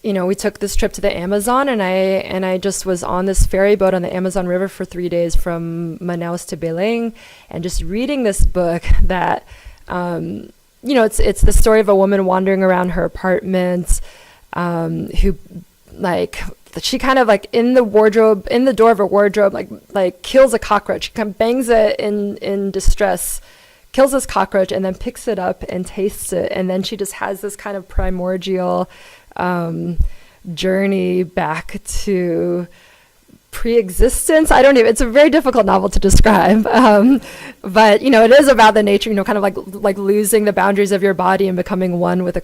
we took this trip to the Amazon, and I just was on this ferry boat on the Amazon River for 3 days from Manaus to Belém, and just reading this book that, it's the story of a woman wandering around her apartment, who, she kind of in the door of her wardrobe, like kills a cockroach. She kind of bangs it in distress, kills this cockroach, and then picks it up and tastes it, and then she just has this kind of primordial journey back to pre-existence. It's a very difficult novel to describe, but it is about the nature, kind of like losing the boundaries of your body and becoming one with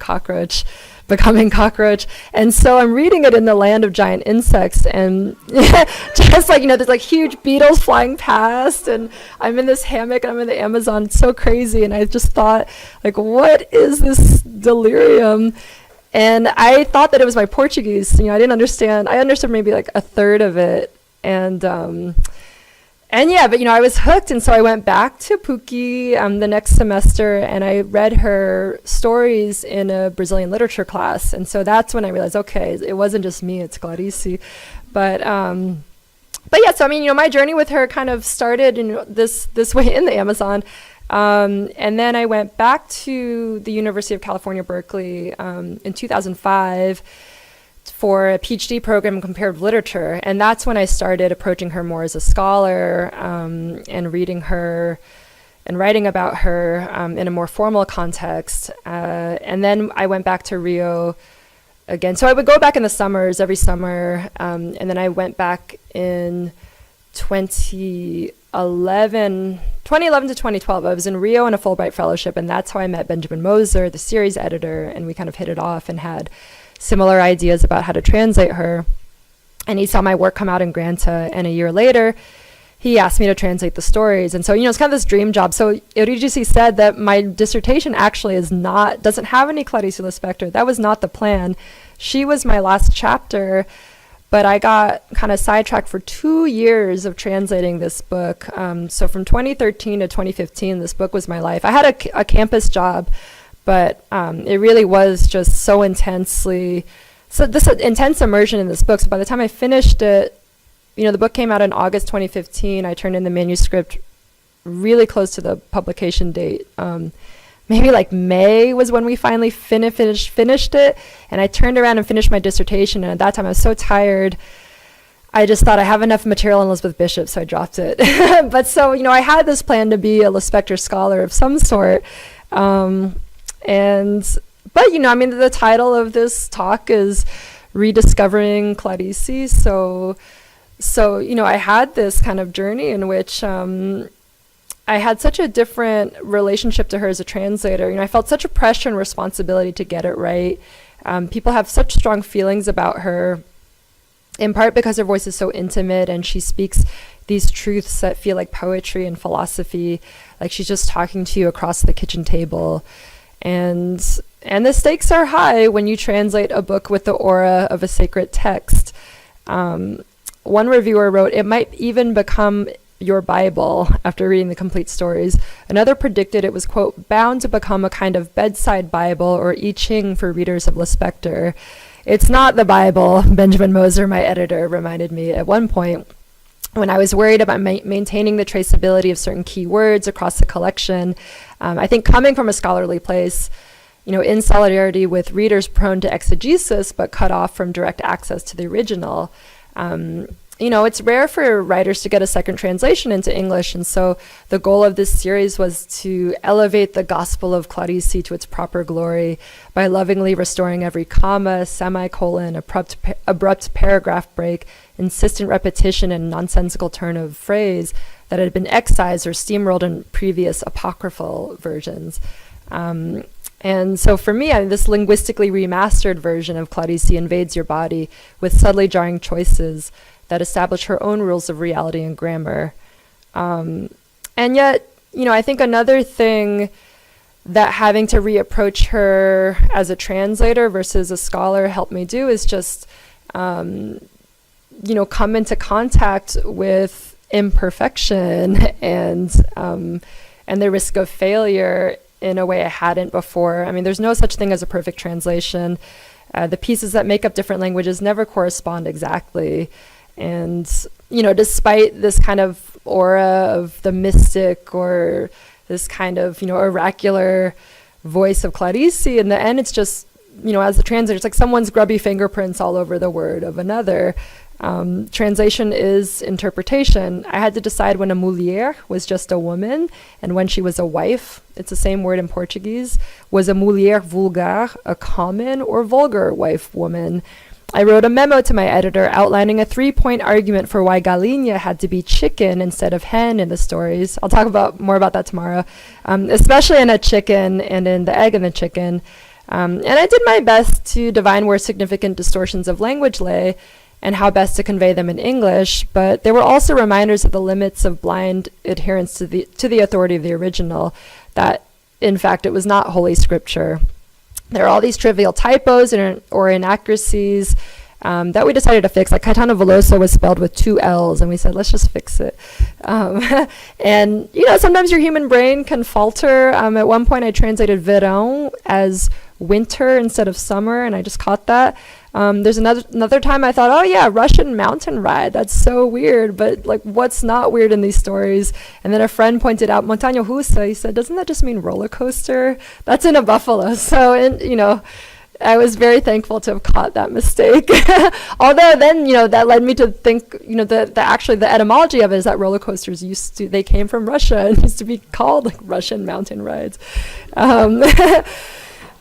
becoming cockroach. And so I'm reading it in the land of giant insects, and just there's huge beetles flying past, and I'm in this hammock and I'm in the Amazon. It's so crazy, and I just thought, what is this delirium? And I thought that it was my Portuguese. I didn't understand. I understood maybe a third of it. And yeah, but I was hooked. And so I went back to PUC the next semester, and I read her stories in a Brazilian literature class. And so that's when I realized, okay, it wasn't just me, it's Clarice. But yeah, so my journey with her kind of started this way in the Amazon. And then I went back to the University of California, Berkeley, in 2005 for a PhD program in comparative literature. And that's when I started approaching her more as a scholar, and reading her and writing about her in a more formal context. And then I went back to Rio again. So I would go back in the summers, every summer. And then I went back in 2011 to 2012, I was in Rio on a Fulbright fellowship, and that's how I met Benjamin Moser, the series editor, and we kind of hit it off and had similar ideas about how to translate her. And he saw my work come out in Granta, and a year later, he asked me to translate the stories. And so, it's kind of this dream job. So Eurídice said that my dissertation actually doesn't have any Clarice Lispector. That was not the plan. She was my last chapter. But I got kind of sidetracked for 2 years of translating this book. So from 2013 to 2015, this book was my life. I had a campus job, but it really was just so intense immersion in this book. So by the time I finished it, the book came out in August 2015. I turned in the manuscript really close to the publication date. Maybe May was when we finally finished it, and I turned around and finished my dissertation, and at that time I was so tired, I just thought I have enough material on Elizabeth Bishop, so I dropped it. But so, I had this plan to be a Lispector scholar of some sort, but the title of this talk is Rediscovering Clarice, so I had this kind of journey in which I had such a different relationship to her as a translator. I felt such a pressure and responsibility to get it right. People have such strong feelings about her, in part because her voice is so intimate and she speaks these truths that feel like poetry and philosophy, like she's just talking to you across the kitchen table. And the stakes are high when you translate a book with the aura of a sacred text. One reviewer wrote, "It might even become your Bible after reading the complete stories." Another predicted it was, quote, "bound to become a kind of bedside Bible or I Ching for readers of Lispector." It's not the Bible, Benjamin Moser, my editor, reminded me at one point when I was worried about maintaining the traceability of certain key words across the collection. I think coming from a scholarly place, in solidarity with readers prone to exegesis but cut off from direct access to the original, it's rare for writers to get a second translation into English, and so the goal of this series was to elevate the Gospel of Clarice to its proper glory by lovingly restoring every comma, semicolon, abrupt paragraph break, insistent repetition, and nonsensical turn of phrase that had been excised or steamrolled in previous apocryphal versions. And so for me, this linguistically remastered version of Clarice invades your body with subtly jarring choices that establish her own rules of reality and grammar. And yet, I think another thing that having to reapproach her as a translator versus a scholar helped me do is just, come into contact with imperfection and the risk of failure in a way I hadn't before. There's no such thing as a perfect translation. The pieces that make up different languages never correspond exactly. And, despite this kind of aura of the mystic or this kind of, oracular voice of Clarice, in the end, it's just, as the translator, it's like someone's grubby fingerprints all over the word of another. Translation is interpretation. I had to decide when a mulher was just a woman and when she was a wife. It's the same word in Portuguese. Was a mulher vulgar a common or vulgar wife woman? I wrote a memo to my editor outlining a 3-point argument for why galinha had to be chicken instead of hen in the stories. I'll talk more about that tomorrow, especially in a chicken and in the egg in the chicken. And I did my best to divine where significant distortions of language lay and how best to convey them in English, but there were also reminders of the limits of blind adherence to the authority of the original, that in fact it was not Holy Scripture. There are all these trivial typos or inaccuracies that we decided to fix. Like Caetano Veloso was spelled with 2 L's, and we said, let's just fix it. And, sometimes your human brain can falter. At one point, I translated verão as winter instead of summer, and I just caught that. There's another time I thought, oh yeah, Russian mountain ride. That's so weird, but what's not weird in these stories? And then a friend pointed out montanha russa. He said, doesn't that just mean roller coaster? That's in a buffalo. So, I was very thankful to have caught that mistake. Although then, that led me to think, the etymology of it is that roller coasters they came from Russia and used to be called Russian mountain rides.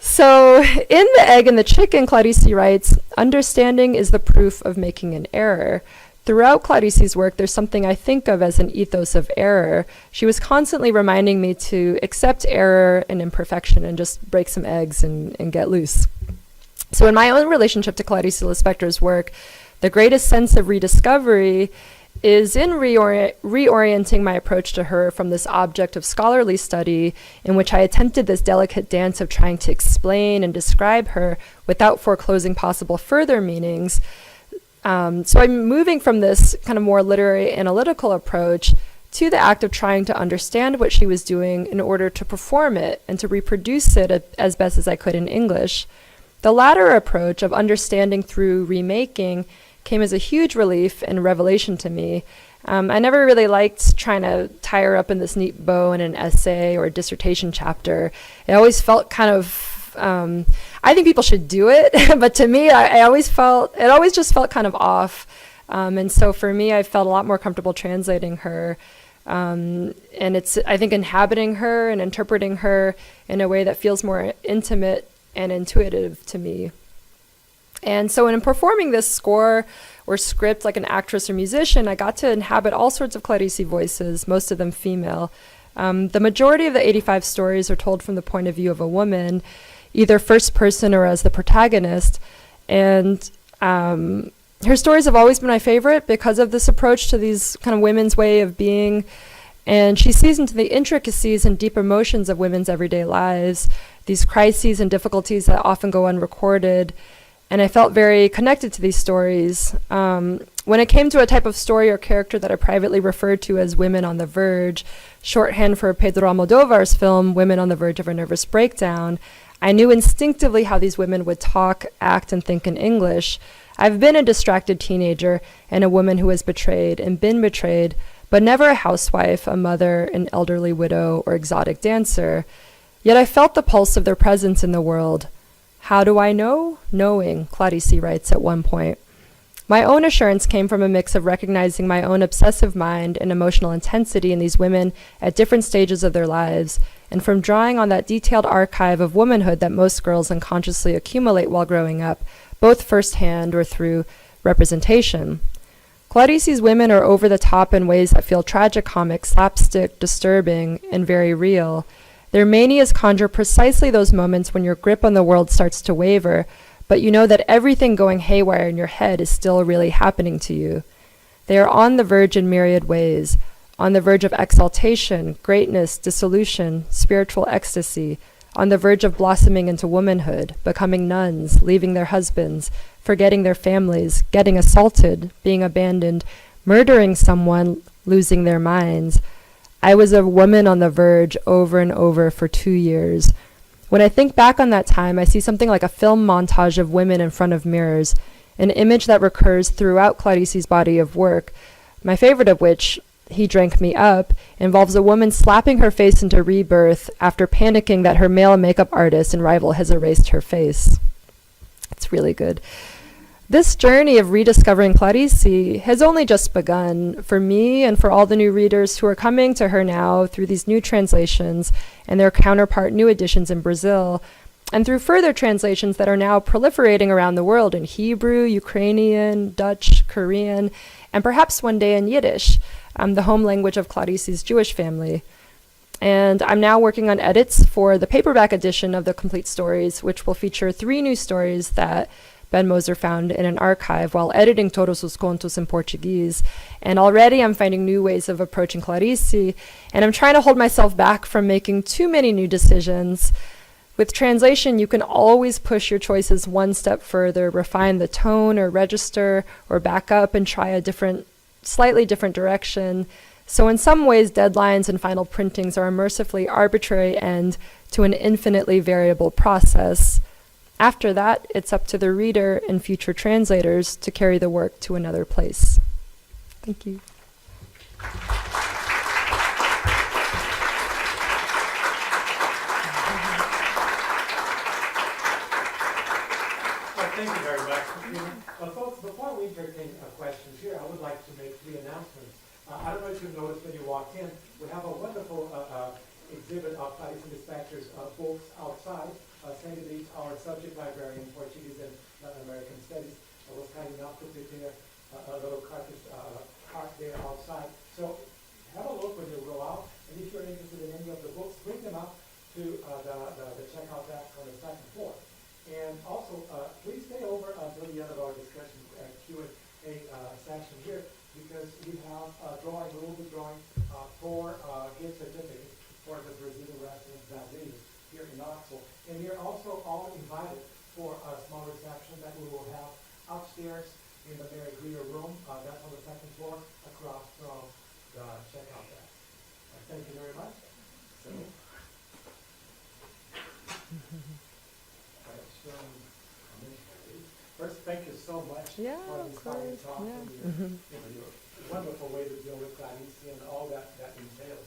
So in The Egg and the Chicken, Clarice writes, understanding is the proof of making an error. Throughout Clarice's work, there's something I think of as an ethos of error. She was constantly reminding me to accept error and imperfection and just break some eggs and get loose. So in my own relationship to Clarice Lispector's work, the greatest sense of rediscovery is in reorienting my approach to her from this object of scholarly study in which I attempted this delicate dance of trying to explain and describe her without foreclosing possible further meanings. So I'm moving from this kind of more literary analytical approach to the act of trying to understand what she was doing in order to perform it and to reproduce it as best as I could in English. The latter approach of understanding through remaking came as a huge relief and revelation to me. I never really liked trying to tie her up in this neat bow in an essay or a dissertation chapter. It always felt kind of, I think people should do it, but to me, it always just felt kind of off. And so for me, I felt a lot more comfortable translating her. And it's, I think, inhabiting her and interpreting her in a way that feels more intimate and intuitive to me. And so in performing this score or script like an actress or musician, I got to inhabit all sorts of Clarice voices, most of them female. The majority of the 85 stories are told from the point of view of a woman, either first person or as the protagonist. And her stories have always been my favorite because of this approach to these kind of women's way of being. And she sees into the intricacies and deep emotions of women's everyday lives, these crises and difficulties that often go unrecorded. And I felt very connected to these stories. When it came to a type of story or character that I privately referred to as women on the verge, shorthand for Pedro Almodovar's film, Women on the Verge of a Nervous Breakdown, I knew instinctively how these women would talk, act, and think in English. I've been a distracted teenager and a woman who has betrayed and been betrayed, but never a housewife, a mother, an elderly widow, or exotic dancer. Yet I felt the pulse of their presence in the world. How do I know? Knowing, Clarice writes at one point. My own assurance came from a mix of recognizing my own obsessive mind and emotional intensity in these women at different stages of their lives, and from drawing on that detailed archive of womanhood that most girls unconsciously accumulate while growing up, both firsthand or through representation. Clarice's women are over the top in ways that feel tragicomic, slapstick, disturbing, and very real. Their manias conjure precisely those moments when your grip on the world starts to waver, but you know that everything going haywire in your head is still really happening to you. They are on the verge in myriad ways, on the verge of exaltation, greatness, dissolution, spiritual ecstasy, on the verge of blossoming into womanhood, becoming nuns, leaving their husbands, forgetting their families, getting assaulted, being abandoned, murdering someone, losing their minds. I was a woman on the verge over and over for 2 years. When I think back on that time, I see something like a film montage of women in front of mirrors, an image that recurs throughout Clarice's body of work, my favorite of which, He Drank Me Up, involves a woman slapping her face into rebirth after panicking that her male makeup artist and rival has erased her face. It's really good. This journey of rediscovering Clarice has only just begun for me and for all the new readers who are coming to her now through these new translations and their counterpart new editions in Brazil, and through further translations that are now proliferating around the world in Hebrew, Ukrainian, Dutch, Korean, and perhaps one day in Yiddish, the home language of Clarice's Jewish family. And I'm now working on edits for the paperback edition of the complete stories, which will feature 3 new stories that Ben Moser found in an archive while editing Todos os Contos in Portuguese. And already I'm finding new ways of approaching Clarice, and I'm trying to hold myself back from making too many new decisions. With translation, you can always push your choices one step further, refine the tone or register, or back up and try a slightly different direction. So in some ways, deadlines and final printings are a mercifully arbitrary end to an infinitely variable process. After that, it's up to the reader and future translators to carry the work to another place. Thank you. Thank you very much. Folks, before we entertain questions here, I would like to make 3 announcements. I don't know if you noticed when you walked in, we have a wonderful exhibit of Clarice and Dispatcher's books outside. Sandy Leach, our subject librarian in Portuguese and Latin American Studies, was kind enough to prepare a little cartridge cart there outside. So have a look when you roll out, and if you're interested in any of the books, bring them up to the checkout desk on the 2nd floor. And also, please stay over until the end of our discussion Q&A section here, because we have we will be drawing 4 gift certificates for the Brazilian residents Brasileiros here in Knoxville. And we are also all invited for a small reception that we will have upstairs in the Mary Greer room. That's on the 2nd floor across from the checkout desk. Thank you very much. So, first, thank you so much for this fine talk and your wonderful way to deal with Clarice and all that entails.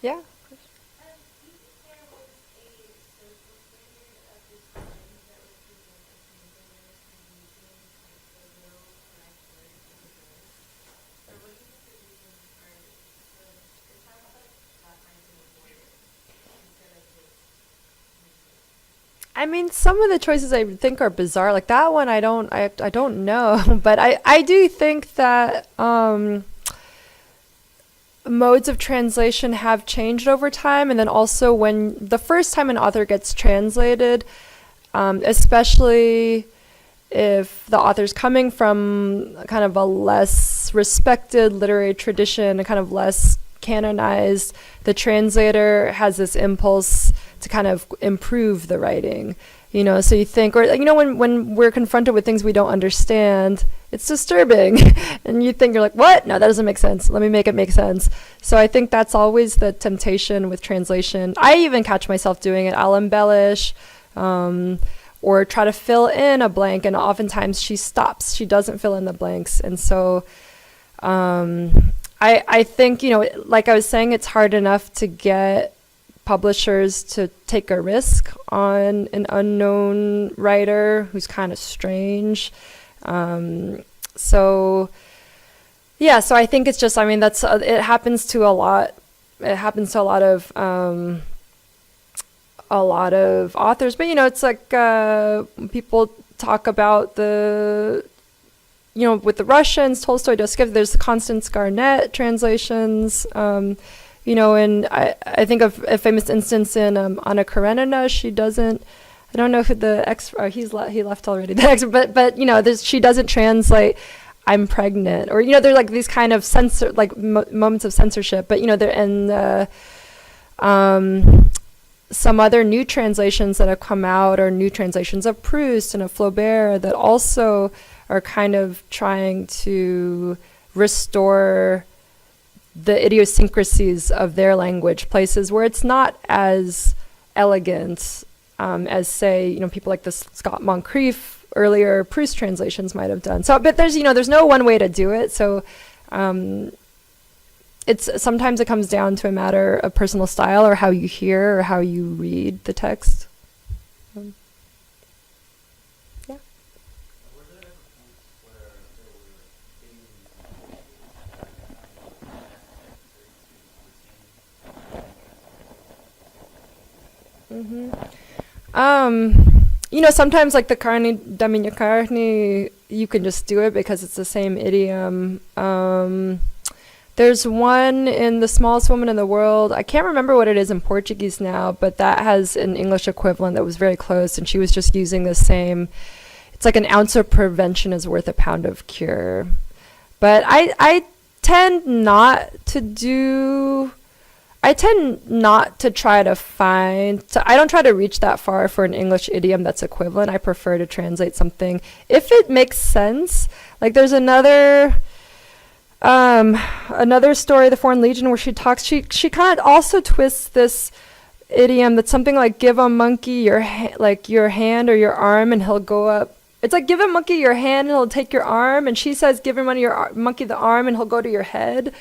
Yeah. I mean, some of the choices I think are bizarre. Like that one, I don't know. But I do think that modes of translation have changed over time. And then also when the first time an author gets translated, especially if the author's coming from kind of a less respected literary tradition, a kind of less canonized, the translator has this impulse to kind of improve the writing, so you think, or when we're confronted with things we don't understand, it's disturbing and you think, you're like, what? No, that doesn't make sense. Let me make it make sense. So I think that's always the temptation with translation. I even catch myself doing it. I'll embellish or try to fill in a blank, and oftentimes she stops. She doesn't fill in the blanks. And so I think, like I was saying, it's hard enough to get publishers to take a risk on an unknown writer who's kind of strange. So I think it's just, I mean, that's it happens to a lot. It happens to a lot of authors, but it's like people talk about with the Russians, Tolstoy, Dostoevsky, there's the Constance Garnett translations, and I think of a famous instance in Anna Karenina. She doesn't, I don't know who the he left already, the but she doesn't translate I'm pregnant, or there's like these kind of moments of censorship, but there and some other new translations that have come out, or new translations of Proust and of Flaubert, that also are kind of trying to restore the idiosyncrasies of their language, places where it's not as elegant as, say, people like the Scott Moncrief earlier Proust translations might have done. So, but there's no one way to do it. So sometimes it comes down to a matter of personal style, or how you hear, or how you read the text. Yeah. Were there ever points where there were things Sometimes like the carne da minha carne, you can just do it because it's the same idiom. There's one in The Smallest Woman in the World. I can't remember what it is in Portuguese now, but that has an English equivalent that was very close, and she was just using the same. It's like an ounce of prevention is worth a pound of cure. But I tend not to try to I don't try to reach that far for an English idiom that's equivalent. I prefer to translate something if it makes sense. Like there's another story, The Foreign Legion, where she kind of also twists this idiom that's something like, give a monkey your hand or your arm and he'll go up. It's like, give a monkey your hand and he'll take your arm, and she says, give him your monkey the arm and he'll go to your head.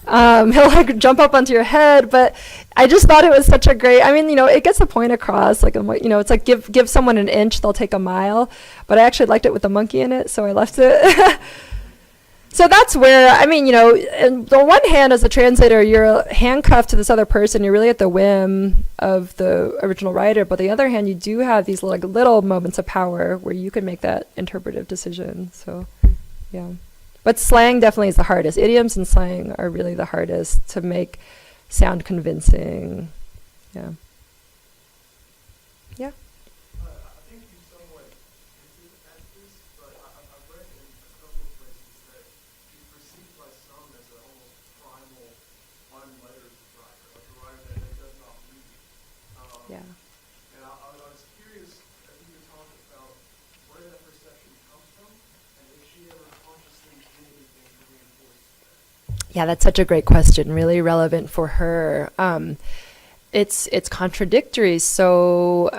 He'll like jump up onto your head. But I just thought it was such a great, it gets the point across. Like, it's like give someone an inch, they'll take a mile. But I actually liked it with the monkey in it, so I left it. So that's where, on the one hand, as a translator, you're handcuffed to this other person. You're really at the whim of the original writer. But on the other hand, you do have these little moments of power where you can make that interpretive decision. So, yeah. But slang definitely is the hardest. Idioms and slang are really the hardest to make sound convincing. Yeah. Yeah. I think you somewhat hinted at this, but I've read in a couple of places that she's perceived by some as an almost primal, unlettered writer, like a writer that does not read. Yeah. And I was curious, if you could talk about where that perception comes from, and if she ever consciously did anything to reinforce that. Yeah, that's such a great question, really relevant for her. It's contradictory. So,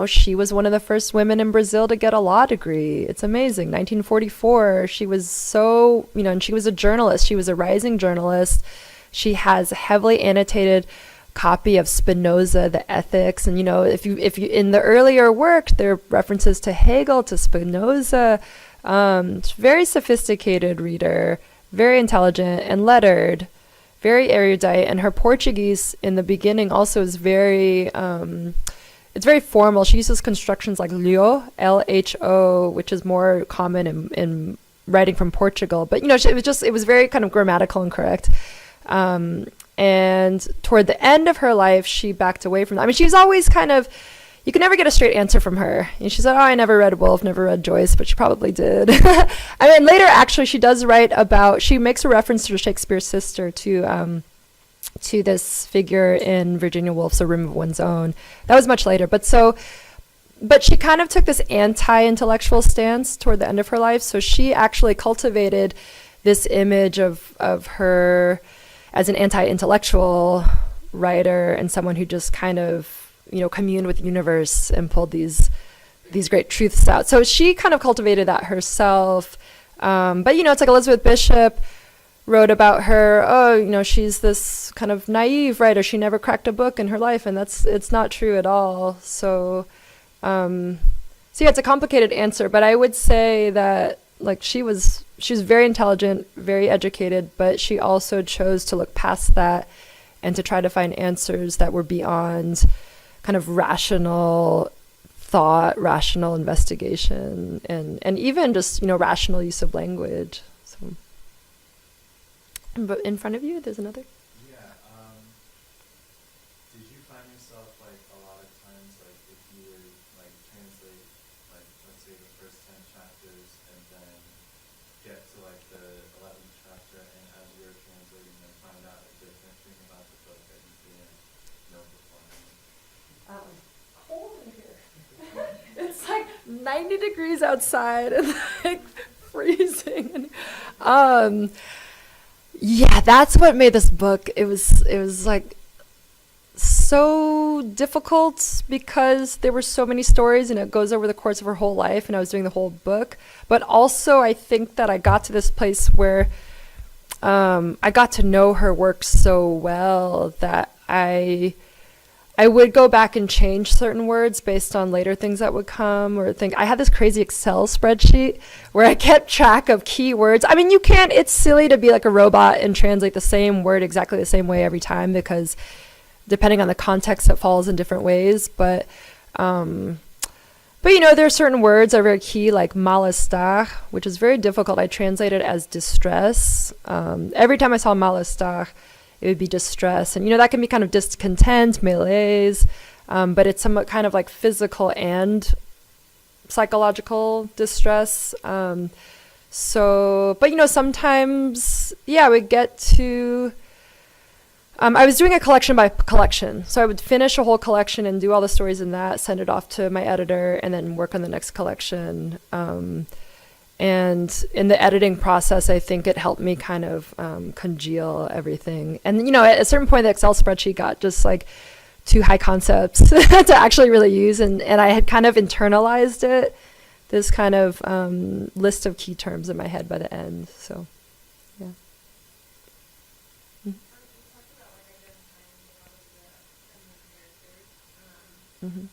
she was one of the first women in Brazil to get a law degree. It's amazing. 1944, she was and she was a journalist. She was a rising journalist. She has a heavily annotated copy of Spinoza, the Ethics. And, if you in the earlier work, there are references to Hegel, to Spinoza. Very sophisticated reader, very intelligent and lettered, very erudite. And her Portuguese in the beginning also is very, it's very formal. She uses constructions like lho, L-H-O, which is more common in writing from Portugal. But, it was very kind of grammatical and correct. And toward the end of her life, she backed away from that. She was always kind of, you could never get a straight answer from her. And she said, I never read Woolf, never read Joyce, but she probably did. Later, actually, she does write about, she makes a reference to Shakespeare's sister, to this figure in Virginia Woolf's A Room of One's Own. That was much later. But she kind of took this anti-intellectual stance toward the end of her life. So she actually cultivated this image of her as an anti-intellectual writer and someone who just kind of, communed with the universe and pulled these great truths out. So she kind of cultivated that herself. But, it's like Elizabeth Bishop wrote about her, oh, she's this kind of naive writer. She never cracked a book in her life, and it's not true at all. So, yeah, it's a complicated answer, but I would say that like she was very intelligent, very educated, but she also chose to look past that and to try to find answers that were beyond kind of rational thought, rational investigation, and even just, rational use of language. So, but in front of you, there's another. Yeah. Did you find yourself like a lot of times, like if you were like translate, like let's say the first 10 chapters and then get to like the 11th chapter, and as you're translating, then find out a different thing about the book that you didn't know beforehand? Cold in here. It's like 90 degrees outside and like freezing. Yeah, that's what made this book. It was like so difficult because there were so many stories and it goes over the course of her whole life, and I was doing the whole book. But also I think that I got to this place where I got to know her work so well that I would go back and change certain words based on later things that would come, or think I had this crazy Excel spreadsheet where I kept track of keywords. I mean, it's silly to be like a robot and translate the same word exactly the same way every time, because depending on the context, it falls in different ways. But there are certain words that are very key, like malestar, which is very difficult. I translate it as distress. Every time I saw malestar, it would be distress. And, that can be kind of discontent, malaise, but it's somewhat kind of like physical and psychological distress. But, sometimes, I would get to, I was doing a collection by collection. So I would finish a whole collection and do all the stories in that, send it off to my editor, and then work on the next collection. And in the editing process, I think it helped me kind of congeal everything. And, at a certain point, the Excel spreadsheet got just like too high concepts to actually really use. And I had kind of internalized it, this kind of list of key terms in my head by the end. So, yeah. Mm-hmm.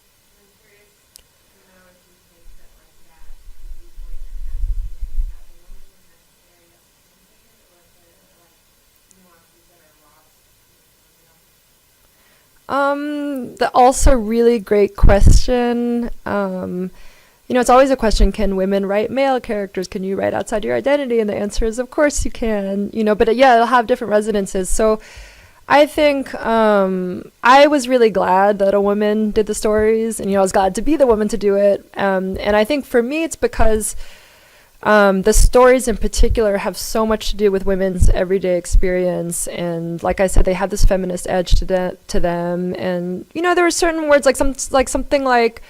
The also really great question. It's always a question, can women write male characters? Can you write outside your identity? And the answer is, of course you can, but it'll have different resonances. So I think I was really glad that a woman did the stories, and, I was glad to be the woman to do it. And I think for me, it's because the stories in particular have so much to do with women's everyday experience, and like I said, they have this feminist edge to them. And there were certain words like something like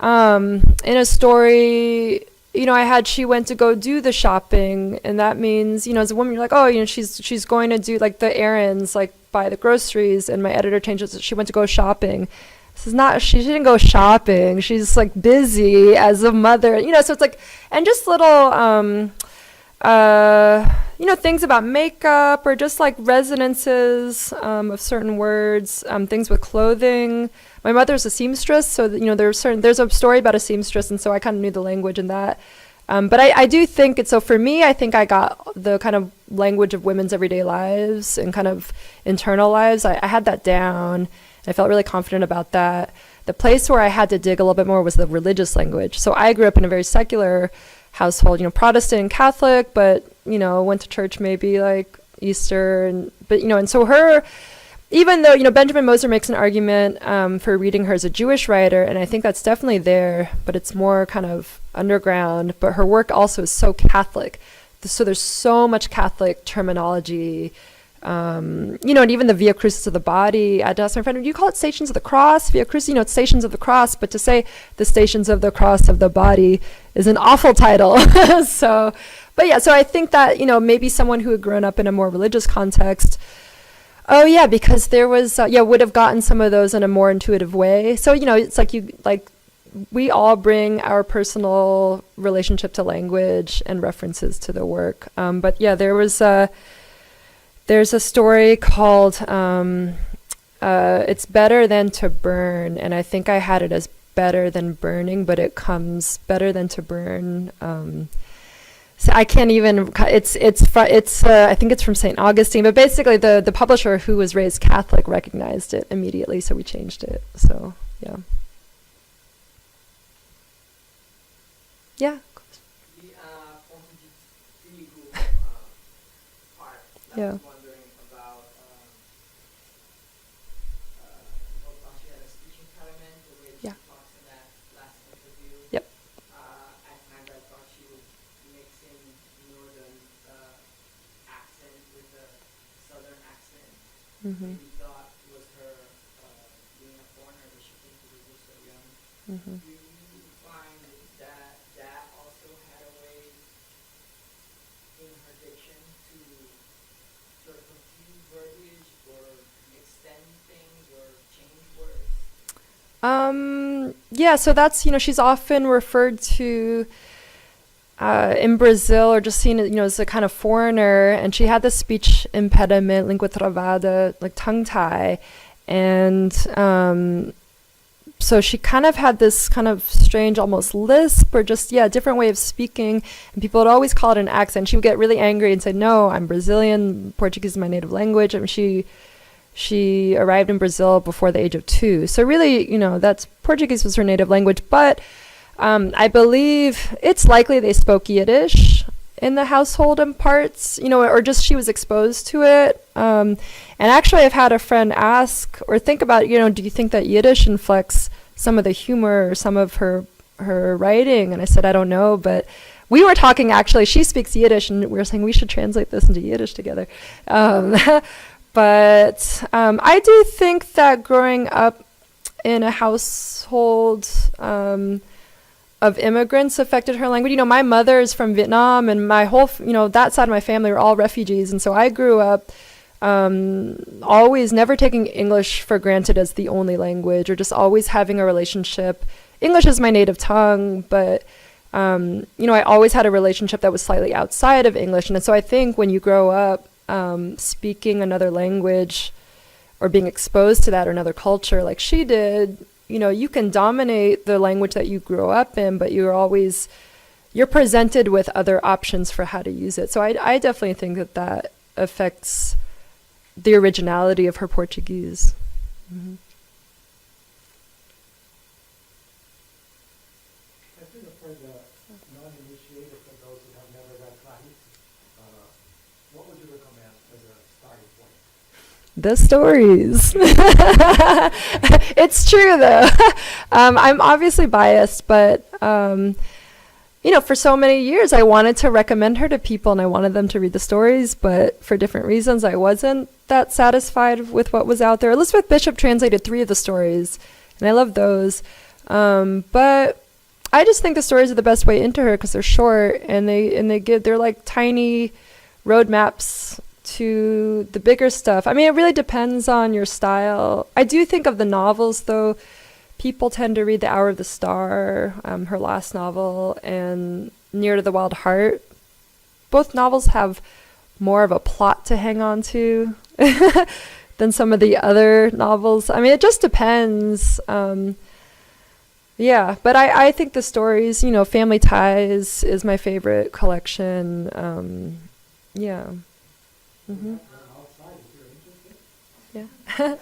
in a story, she went to go do the shopping, and that means, as a woman, you're like, oh, she's going to do like the errands, like buy the groceries, and my editor changes it, she went to go shopping. This is not, she didn't go shopping. She's like busy as a mother, so it's like, and just little, things about makeup, or just like resonances of certain words, things with clothing. My mother's a seamstress, so there's a story about a seamstress, and so I kind of knew the language in that. But I do think it's, so for me, I think I got the kind of language of women's everyday lives and kind of internal lives. I had that down. I felt really confident about that. The place where I had to dig a little bit more was the religious language. So I grew up in a very secular household, Protestant and Catholic, but, went to church maybe like Easter. And so her, even though, Benjamin Moser makes an argument for reading her as a Jewish writer, and I think that's definitely there, but it's more kind of underground. But her work also is so Catholic. So there's so much Catholic terminology. And even the Via Crucis of the body, I'd ask my friend, do you call it Stations of the Cross? Via Crucis, it's Stations of the Cross, but to say the Stations of the Cross of the body is an awful title. So I think that, maybe someone who had grown up in a more religious context, because there was, would have gotten some of those in a more intuitive way. So, it's like we all bring our personal relationship to language and references to the work. There was There's a story called It's Better Than to Burn, and I think I had it as better than burning, but it comes better than to burn. So I can't even. It's I think it's from St. Augustine, but basically the publisher, who was raised Catholic, recognized it immediately, so we changed it. So yeah. Yeah. The Portuguese part. Yeah. I was wondering about. Well, she had a speech impediment, the way Yeah. she talks in that last interview. Yep. At times I thought she was mixing northern accent with a southern accent. Mhm. Maybe thought was her being a foreigner, but she came to Brazil so young. Mhm. Do you find that that also had a way in her diction to sort of confuse verbiage or extend things or change words? Yeah, so that's, she's often referred to in Brazil, or just seen, as a kind of foreigner, and she had this speech impediment, lingua travada, like tongue tie, and so she kind of had this kind of strange, almost lisp, or just, different way of speaking, and people would always call it an accent. She would get really angry and say, no, I'm Brazilian, Portuguese is my native language. I mean, she arrived in Brazil before the age of 2. So really, that's Portuguese was her native language. But I believe it's likely they spoke Yiddish in the household in parts, or just she was exposed to it. And actually, I've had a friend ask or think about, do you think that Yiddish inflects some of the humor or some of her writing? And I said, I don't know, but we were talking, actually, she speaks Yiddish, and we were saying we should translate this into Yiddish together. But I do think that growing up in a household of immigrants affected her language. My mother is from Vietnam, and my whole, that side of my family were all refugees. And so I grew up always never taking English for granted as the only language, or just always having a relationship. English is my native tongue, but, I always had a relationship that was slightly outside of English. And so I think when you grow up speaking another language or being exposed to that or another culture like she did, you can dominate the language that you grew up in, but you're presented with other options for how to use it. So I definitely think that affects the originality of her Portuguese. Mm-hmm. I think for the non-initiated, for those who have never read Clarice, what would you recommend as a starting point? The stories. It's true, though. I'm obviously biased, but, for so many years I wanted to recommend her to people, and I wanted them to read the stories, but for different reasons I wasn't that satisfied with what was out there. Elizabeth Bishop translated 3 of the stories, and I love those. But I just think the stories are the best way into her because they're short, and they're like tiny roadmaps to the bigger stuff. I mean, it really depends on your style. I do think of the novels, though. People tend to read The Hour of the Star, her last novel, and Near to the Wild Heart. Both novels have more of a plot to hang on to than some of the other novels. I mean, it just depends. But I think the stories, Family Ties is my favorite collection. Mm-hmm. Outside, if you're interested.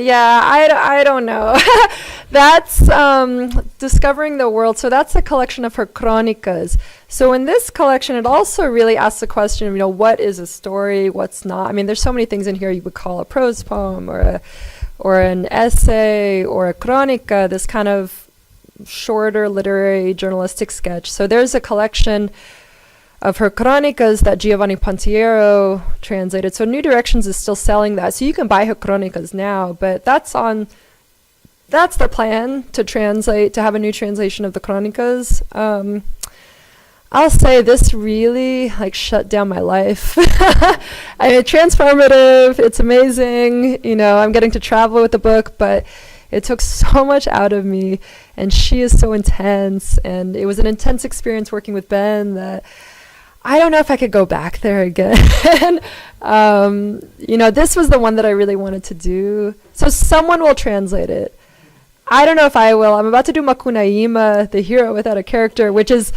Yeah. I don't know. That's Discovering the World. So that's a collection of her crónicas. So in this collection, it also really asks the question of, what is a story, what's not. I mean, there's so many things in here you would call a prose poem or an essay or a crónica, this kind of shorter literary journalistic sketch. So there's a collection of her crónicas that Giovanni Pontiero translated. So New Directions is still selling that. So you can buy her crónicas now, but that's the plan, to have a new translation of the crónicas. I'll say this really shut down my life. I mean, transformative, it's amazing. I'm getting to travel with the book, but it took so much out of me, and she is so intense, and it was an intense experience working with Ben that I don't know if I could go back there again. This was the one that I really wanted to do. So someone will translate it. I don't know if I will. I'm about to do Makunaima, the hero without a character, which is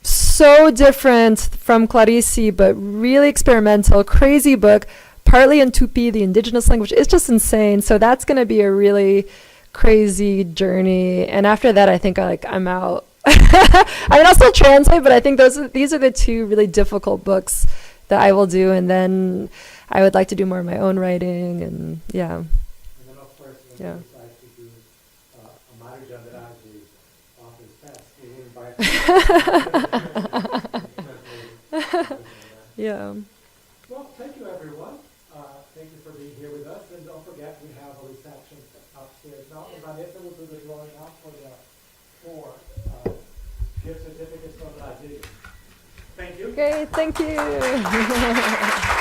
so different from Clarice, but really experimental, crazy book, partly in Tupi, the indigenous language. It's just insane. So that's going to be a really crazy journey. And after that, I think I'm out. I mean, I'll still translate, but I think these are the two really difficult books that I will do. And then I would like to do more of my own writing, and yeah. And then, of course, when Yeah. you decide to do a marriage andrade author's test, we will invite you. Yeah. Well, thank you, everyone. Thank you for being here with us. And don't forget, we have a reception upstairs. Now, Vanessa will do the drawing out for the four gift certificates from Brazil. Thank you. Great, thank you.